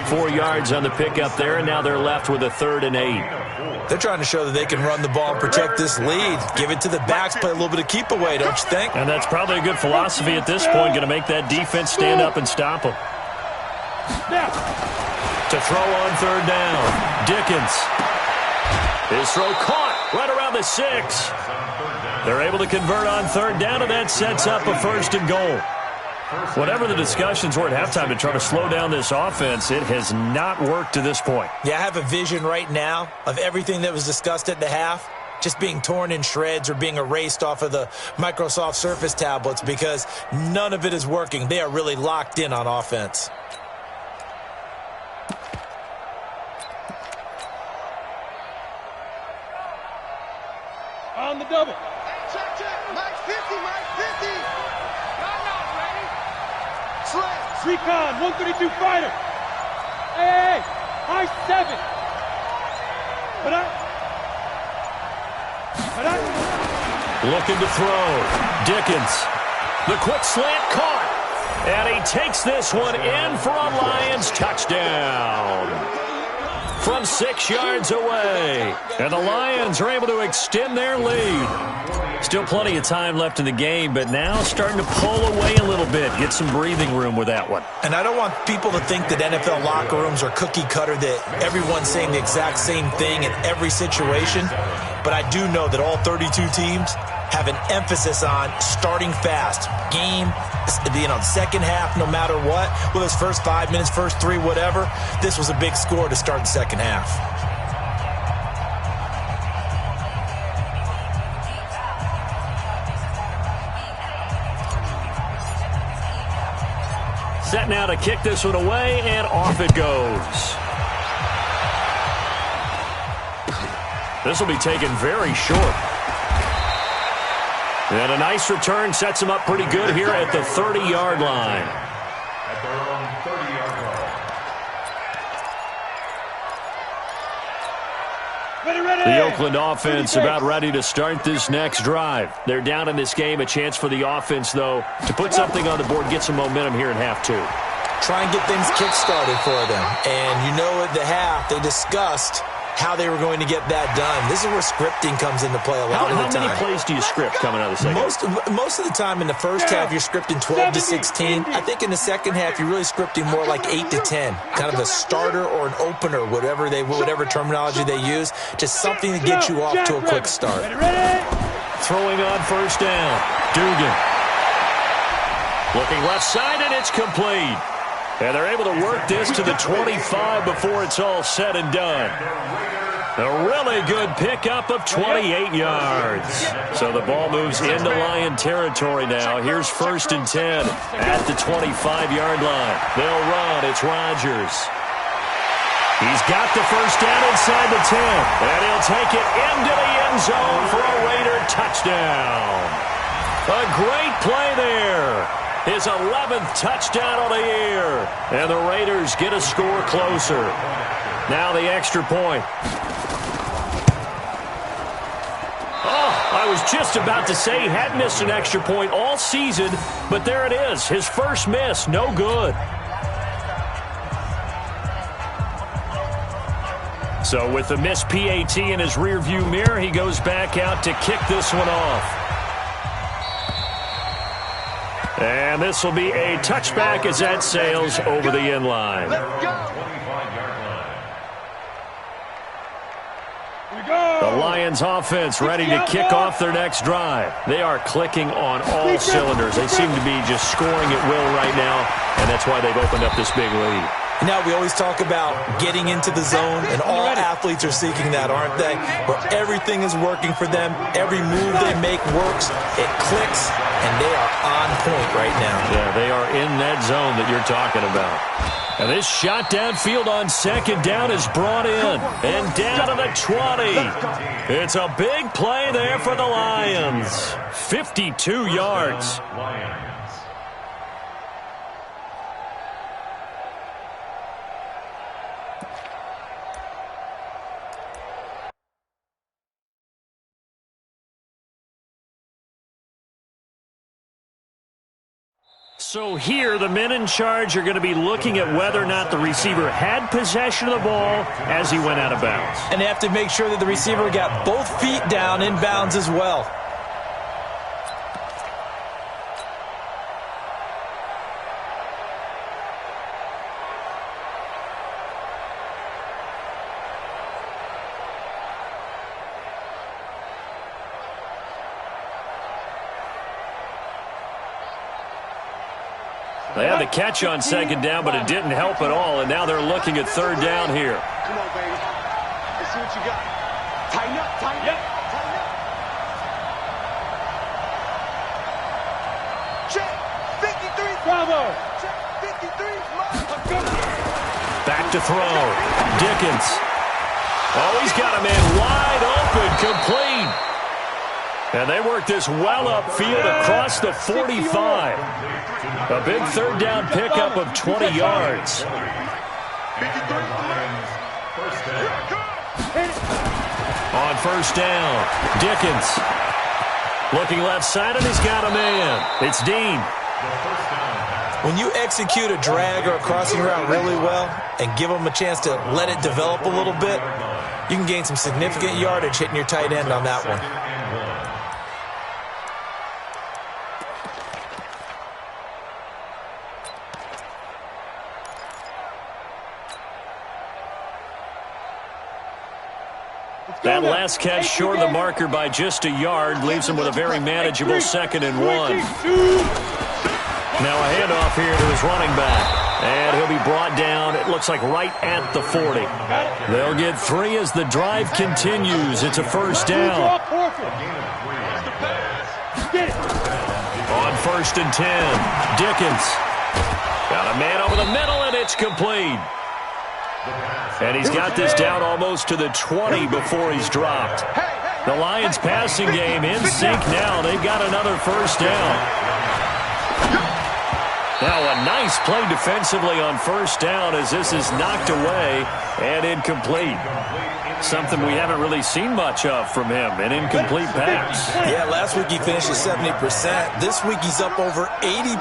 4 yards on the pickup there, and now they're left with a 3rd and 8. They're trying to show that they can run the ball and protect this lead. Give it to the backs, play a little bit of keep away, don't you think? And that's probably a good philosophy at this point, going to make that defense stand up and stop them. To throw on 3rd down, Dickens. His throw caught right around the 6. They're able to convert on 3rd down, and that sets up a 1st and goal. Whatever the discussions were at halftime to try to slow down this offense, it has not worked to this point. Yeah, I have a vision right now of everything that was discussed at the half just being torn in shreds or being erased off of the Microsoft Surface tablets because none of it is working. They are really locked in on offense. On the double. Check. Mike 50, Mike 50. Recon, 132 fighter. Hey, high 7. Looking to throw. Dickens. The quick slant caught. And he takes this one in for a Lions touchdown. From 6 yards away. And the Lions are able to extend their lead. Still plenty of time left in the game, but now starting to pull away a little bit. Get some breathing room with that one. And I don't want people to think that NFL locker rooms are cookie cutter, that everyone's saying the exact same thing in every situation. But I do know that all 32 teams, have an emphasis on starting fast. Game, second half, no matter what, whether it's first 5 minutes, first 3, whatever, this was a big score to start the second half. Set now to kick this one away, and off it goes. This will be taken very short. And a nice return sets him up pretty good here at the 30-yard line. At their own 30-yard line. The Oakland offense about ready to start this next drive. They're down in this game. A chance for the offense, though, to put something on the board, get some momentum here in half 2. Try and get things kick-started for them. And at the half, they discussed how they were going to get that done. This is where scripting comes into play a lot of the time. How many plays do you script coming out of the second half? Most of the time in the first half, you're scripting 12 to 16. I think in the second half, you're really scripting more like 8 to 10. Kind of a starter or an opener, whatever terminology they use. Just something to get you off to a quick start. Throwing on first down. Dugan. Looking left side, and it's complete. And they're able to work this to the 25 before it's all said and done. A really good pickup of 28 yards. So the ball moves into Lion territory now. Here's 1st and 10 at the 25-yard line. They'll run. It's Rodgers. He's got the first down inside the 10. And he'll take it into the end zone for a Raider touchdown. A great play there. His 11th touchdown of the year. And the Raiders get a score closer. Now the extra point. I was just about to say he hadn't missed an extra point all season, but there it is. His first miss, no good. So with the missed PAT in his rearview mirror, he goes back out to kick this one off. And this will be a touchback as that sails over the end line. The Lions offense ready to kick off their next drive. They are clicking on all cylinders. They seem to be just scoring at will right now, and that's why they've opened up this big lead. Now, we always talk about getting into the zone, and all athletes are seeking that, aren't they? Where everything is working for them, every move they make works, it clicks, and they are on point right now. Yeah, they are in that zone that you're talking about. And this shot downfield on second down is brought in, and down to the 20. It's a big play there for the Lions. 52 yards. So here, the men in charge are going to be looking at whether or not the receiver had possession of the ball as he went out of bounds. And they have to make sure that the receiver got both feet down in bounds as well. They had the catch on second down, but it didn't help at all, and now they're looking at third down here. Come on, baby. Let's see what you got. Tighten up, tighten up, tighten up. Check. 53. Bravo. Check. 53. Back to throw. Dickens. Oh, he's got a man wide open, complete. And they work this well upfield across the 45. A big third down pickup of 20 yards. On first down, Dickens. Looking left side, and he's got a man. It's Dean. When you execute a drag or a crossing route really well and give them a chance to let it develop a little bit, you can gain some significant yardage hitting your tight end on that one. That last catch short of the marker by just a yard leaves him with a very manageable 2nd and 1. Now a handoff here to his running back. And he'll be brought down, it looks like right at the 40. They'll get 3 as the drive continues. It's a first down. On 1st and 10, Dickens. Got a man over the middle, and it's complete. And he's got this down almost to the 20 before he's dropped. The Lions passing game in sync now. They've got another first down. Now a nice play defensively on first down as this is knocked away and incomplete. Something we haven't really seen much of from him, an incomplete pass. Yeah, last week he finished at 70%. This week he's up over 80%.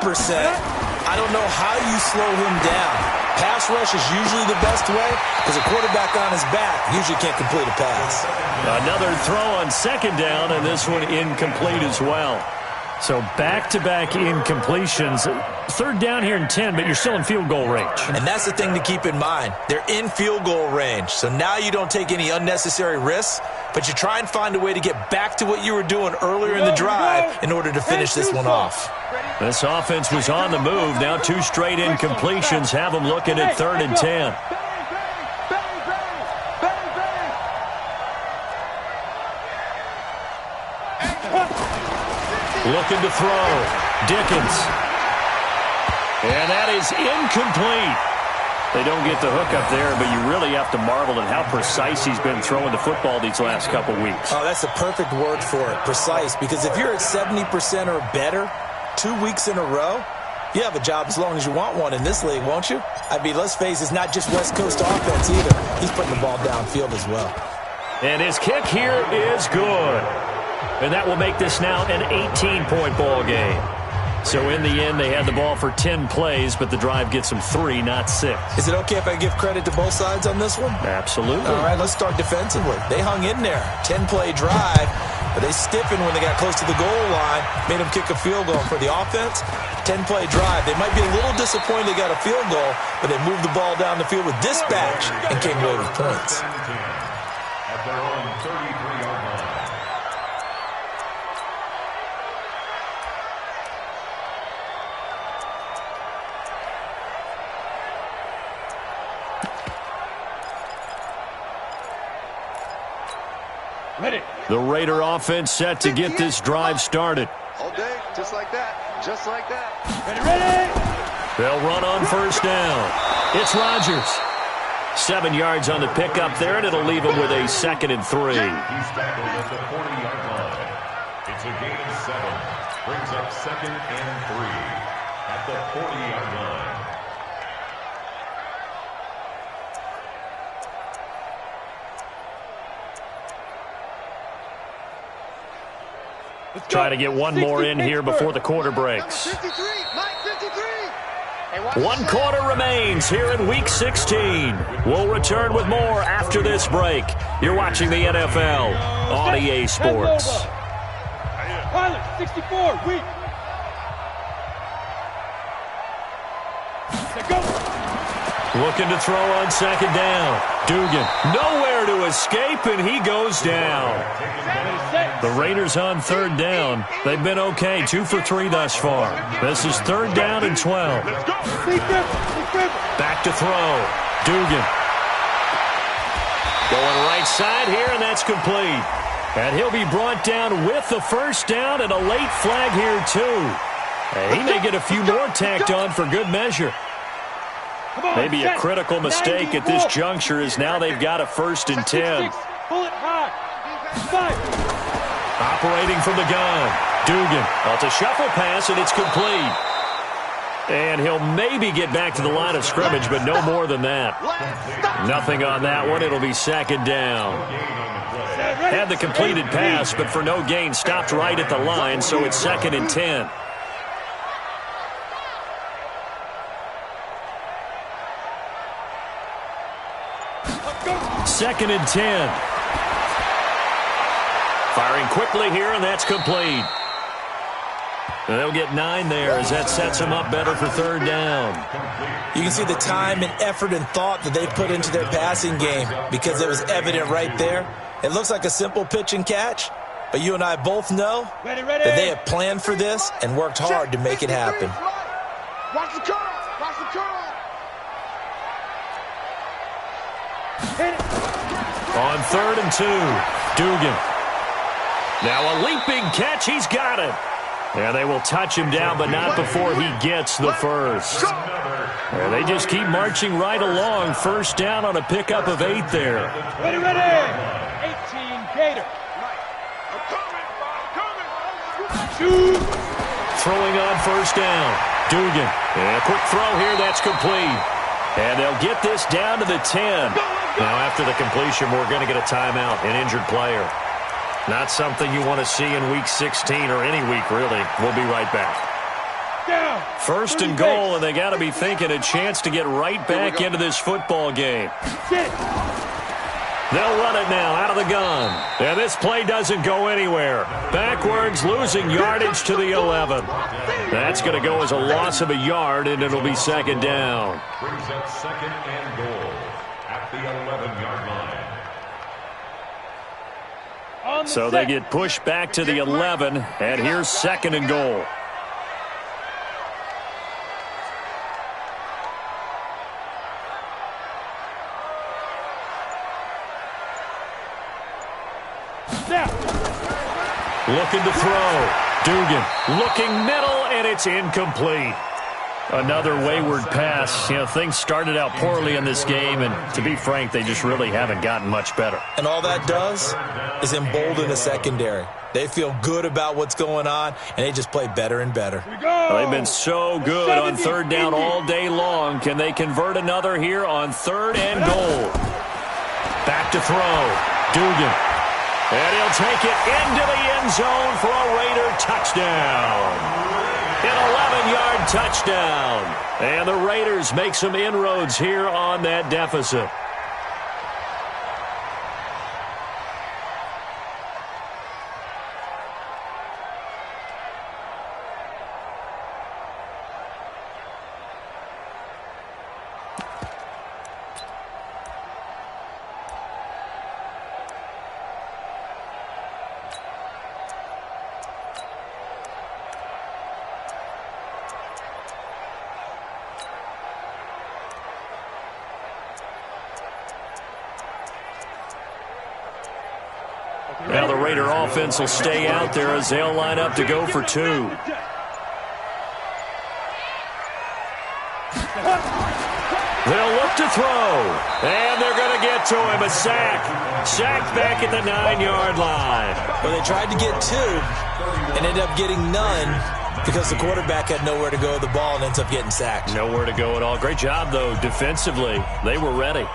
I don't know how you slow him down. Pass rush is usually the best way because a quarterback on his back usually can't complete a pass. Another throw on 2nd down, and this one incomplete as well. So back-to-back incompletions. 3rd down here and 10, but you're still in field goal range. And that's the thing to keep in mind. They're in field goal range. So now you don't take any unnecessary risks, but you try and find a way to get back to what you were doing earlier in the drive in order to finish this one off. This offense was on the move. Now 2 straight incompletions have them looking at 3rd and 10. Looking to throw. Dickens. And that is incomplete. They don't get the hook up there, but you really have to marvel at how precise he's been throwing the football these last couple weeks. Oh, that's the perfect word for it, precise, because if you're at 70% or better 2 weeks in a row, you have a job as long as you want one in this league, won't you? I mean, let's face it, it's not just West Coast offense either. He's putting the ball downfield as well. And his kick here is good. And that will make this now an 18-point ball game. So in the end, they had the ball for 10 plays, but the drive gets them 3, not 6. Is it okay if I give credit to both sides on this one? Absolutely. All right, let's start defensively. They hung in there. 10-play drive, but they stiffened when they got close to the goal line, made them kick a field goal. For the offense, 10-play drive. They might be a little disappointed they got a field goal, but they moved the ball down the field with dispatch and came away with points. At their own 33-yard line. The Raider offense set to get this drive started. All day, just like that. Just like that. Ready? They'll run on first down. It's Rodgers. 7 yards on the pickup there, and it'll leave him with a 2nd and 3. He's tackled at the 40-yard line. It's a gain of 7. Brings up 2nd and 3 at the 40-yard line. Try to get one more in here before the quarter breaks. 53, Mike 53. One quarter remains here in Week 16. We'll return with more after this break. You're watching the NFL on EA Sports. Pilot, 64, weak. Go. Looking to throw on 2nd down. Dugan, nowhere to escape, and he goes down. The Raiders on 3rd down. They've been okay, 2 for 3 thus far. This is 3rd down and 12. Back to throw. Dugan. Going right side here, and that's complete. And he'll be brought down with the first down and a late flag here, too. He may get a few more tacked on for good measure. Maybe a critical mistake at this juncture is now they've got a 1st and 10. Operating from the gun. Dugan. Well, it's a shuffle pass, and it's complete. And he'll maybe get back to the line of scrimmage, but no more than that. Nothing on that one. It'll be 2nd down. Had the completed pass, but for no gain, stopped right at the line, so it's 2nd and 10. Second and 10. Firing quickly here, and that's complete. And they'll get 9 there as that sets them up better for third down. You can see the time and effort and thought that they put into their passing game because it was evident right there. It looks like a simple pitch and catch, but you and I both know that they have planned for this and worked hard to make it happen. Watch the curl. Watch the curl. On 3rd and 2, Dugan. Now a leaping catch. He's got it. And they will touch him down, but not before he gets the first. And they just keep marching right along. First down on a pickup of 8 there. Ready, ready. 18 Gator. Shoot. Throwing on first down. Dugan. And a quick throw here. That's complete. And they'll get this down to the 10. Now after the completion, we're going to get a timeout, an injured player. Not something you want to see in Week 16 or any week, really. We'll be right back. Down. First and goal, and they got to be thinking a chance to get right back into this football game. Sit. They'll run it now out of the gun. And this play doesn't go anywhere. Backwards, losing yardage to the 11. That's going to go as a loss of a yard, and it'll be second down. Brings up second and goal at the 11-yard line. So they get pushed back to the 11, and here's second and goal. Looking to throw. Dugan looking middle, and it's incomplete. Another wayward pass. You know, things started out poorly in this game, and to be frank, they just really haven't gotten much better. And all that does is embolden the secondary. They feel good about what's going on, and they just play better and better. Well, they've been so good on third down all day long. Can they convert another here on 3rd and goal? Back to throw. Dugan. And he'll take it into the end zone for a Raider touchdown. An 11-yard touchdown. And the Raiders make some inroads here on that deficit. Now the Raider offense will stay out there as they'll line up to go for 2. They'll look to throw. And they're going to get to him. A sack. Sacked back at the 9-yard line. Well, they tried to get 2 and ended up getting none because the quarterback had nowhere to go with the ball and ends up getting sacked. Nowhere to go at all. Great job, though, defensively. They were ready.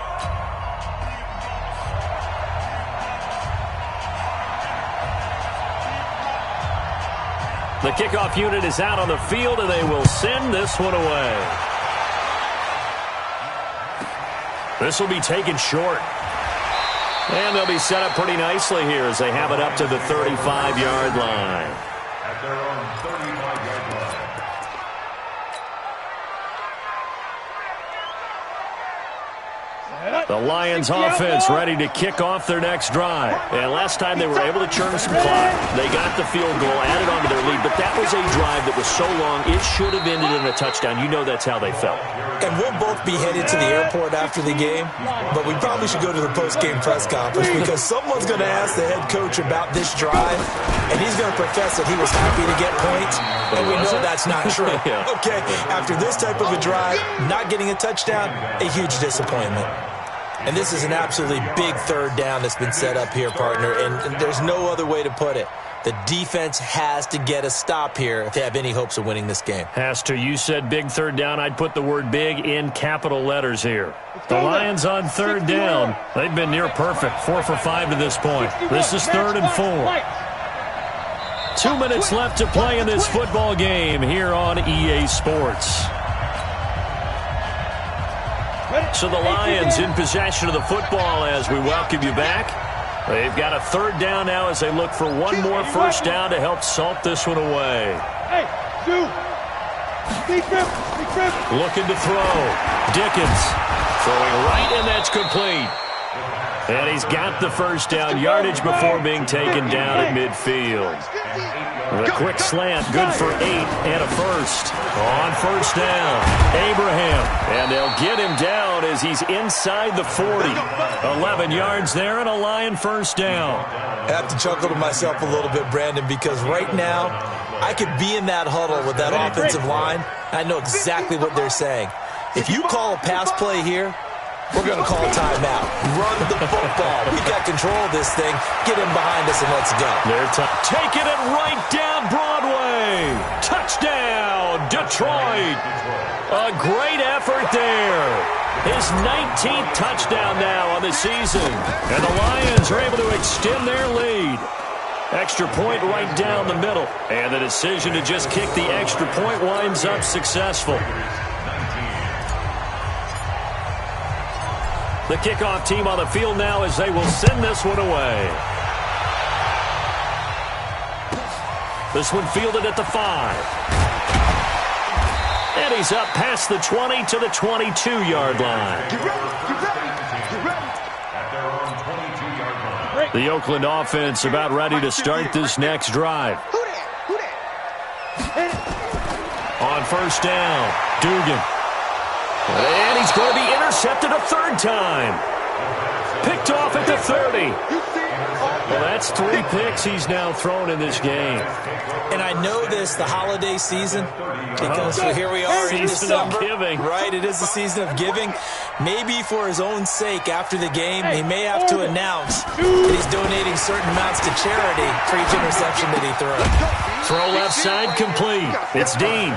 The kickoff unit is out on the field, and they will send this one away. This will be taken short. And they'll be set up pretty nicely here as they have it up to the 35-yard line. At their own 35-yard line. The Lions offense ready to kick off their next drive. And last time they were able to churn some clock. They got the field goal, added on to their lead, but that was a drive that was so long it should have ended in a touchdown. You know that's how they felt. And we'll both be headed to the airport after the game, but we probably should go to the post-game press conference because someone's going to ask the head coach about this drive, and he's going to profess that he was happy to get points, and we know that's not true. Okay, after this type of a drive, not getting a touchdown, a huge disappointment. And this is an absolutely big third down that's been set up here, partner, and there's no other way to put it. The defense has to get a stop here if they have any hopes of winning this game. Has to. You said big third down. I'd put the word big in capital letters here. The Lions on third down. They've been near perfect. 4 for 5 to this point. This is 3rd and 4. 2 minutes left to play in this football game here on EA Sports. So the Lions in possession of the football as we welcome you back. They've got a third down now as they look for one more first down to help salt this one away. Hey, Sue. Looking to throw. Dickens throwing right, and that's complete. And he's got the first down yardage before being taken down at midfield. The quick slant, good for 8 and a first. On first down, Abraham. And they'll get him down as he's inside the 40. 11 yards there and a Lion first down. I have to chuckle to myself a little bit, Brandon, because right now I could be in that huddle with that offensive line. I know exactly what they're saying. If you call a pass play here, we're going to call a timeout. Run the football. We got control of this thing. Get him behind us and let's go. They're taking it right down Broadway. Touchdown, Detroit. A great effort there. His 19th touchdown now on the season. And the Lions are able to extend their lead. Extra point right down the middle. And the decision to just kick the extra point winds up successful. The kickoff team on the field now as they will send this one away. This one fielded at the 5. And he's up past the 20 to the 22-yard line. The Oakland offense about ready to start this next drive. On first down, Dugan. And he's going to be intercepted a third time. Picked off at the 30. Well, that's 3 picks he's now thrown in this game. And I know this, the holiday season, because here we are in December. Giving. Right, it is the season of giving. Maybe for his own sake, after the game, he may have to announce that he's donating certain amounts to charity for each interception that he throws. Throw left side complete. It's Dean.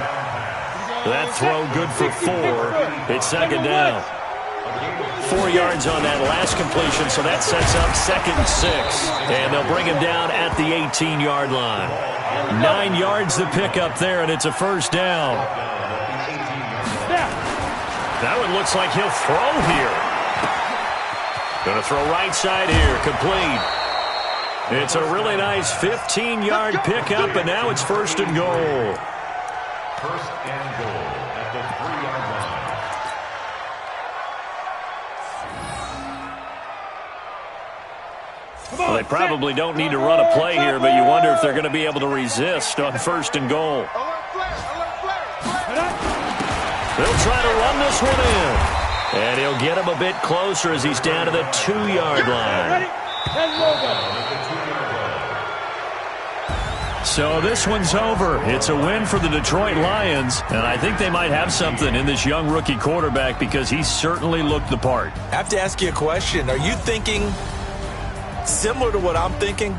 That throw good for 4. It's second down. 4 yards on that last completion, so that sets up 2nd and 6. And they'll bring him down at the 18-yard line. 9 yards to pick up there, and it's a first down. That one looks like he'll throw here. Going to throw right side here, complete. It's a really nice 15-yard pickup, and now it's first and goal. First and goal at the 3-yard line. Well, they probably don't need to run a play here, but you wonder if they're going to be able to resist on first and goal. They'll try to run this one in. And he'll get him a bit closer as he's down to the 2-yard line. So this one's over. It's a win for the Detroit Lions, and I think they might have something in this young rookie quarterback because he certainly looked the part. I have to ask you a question. Are you thinking similar to what I'm thinking?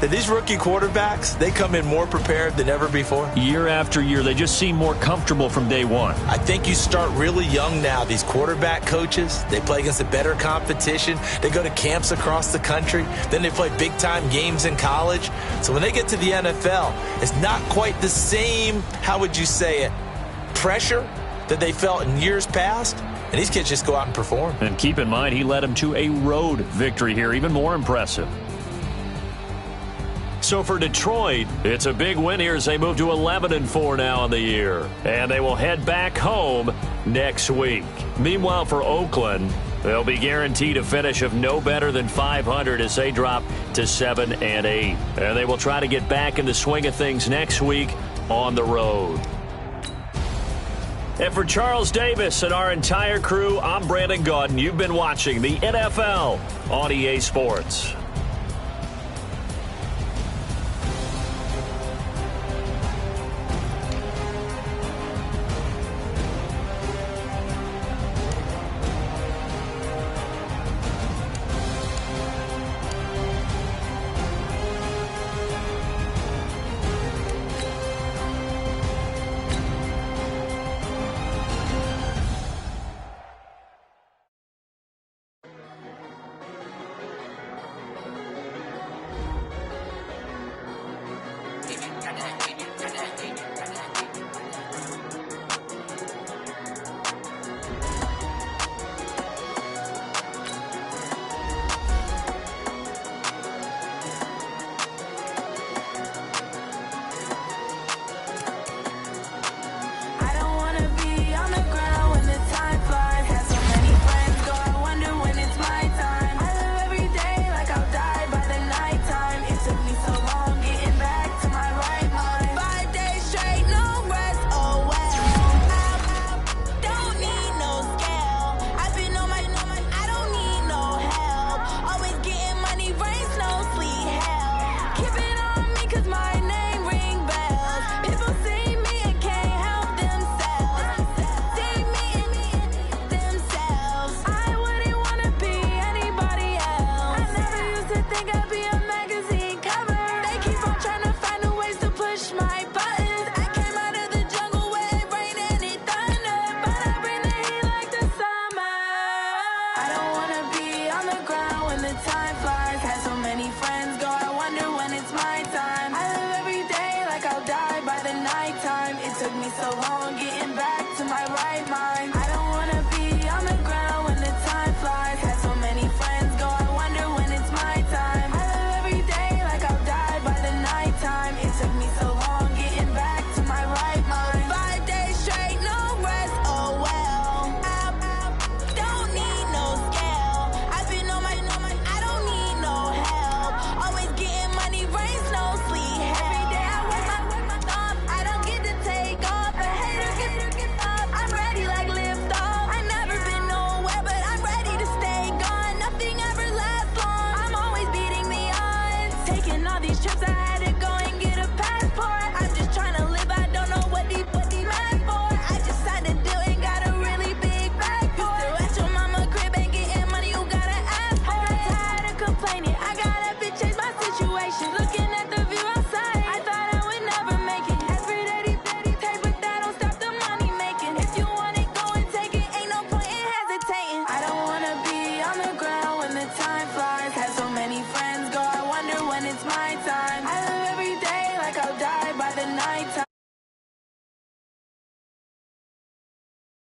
That these rookie quarterbacks, they come in more prepared than ever before? Year after year, they just seem more comfortable from day one. I think you start really young now. These quarterback coaches, they play against a better competition. They go to camps across the country. Then they play big-time games in college. So when they get to the NFL, it's not quite the same, how would you say it, pressure that they felt in years past. And these kids just go out and perform. And keep in mind, he led them to a road victory here, even more impressive. So for Detroit, it's a big win here as they move to 11-4 now on the year. And they will head back home next week. Meanwhile, for Oakland, they'll be guaranteed a finish of no better than 500 as they drop to 7-8. And they will try to get back in the swing of things next week on the road. And for Charles Davis and our entire crew, I'm Brandon Gaudin. You've been watching the NFL on EA Sports. it's my time.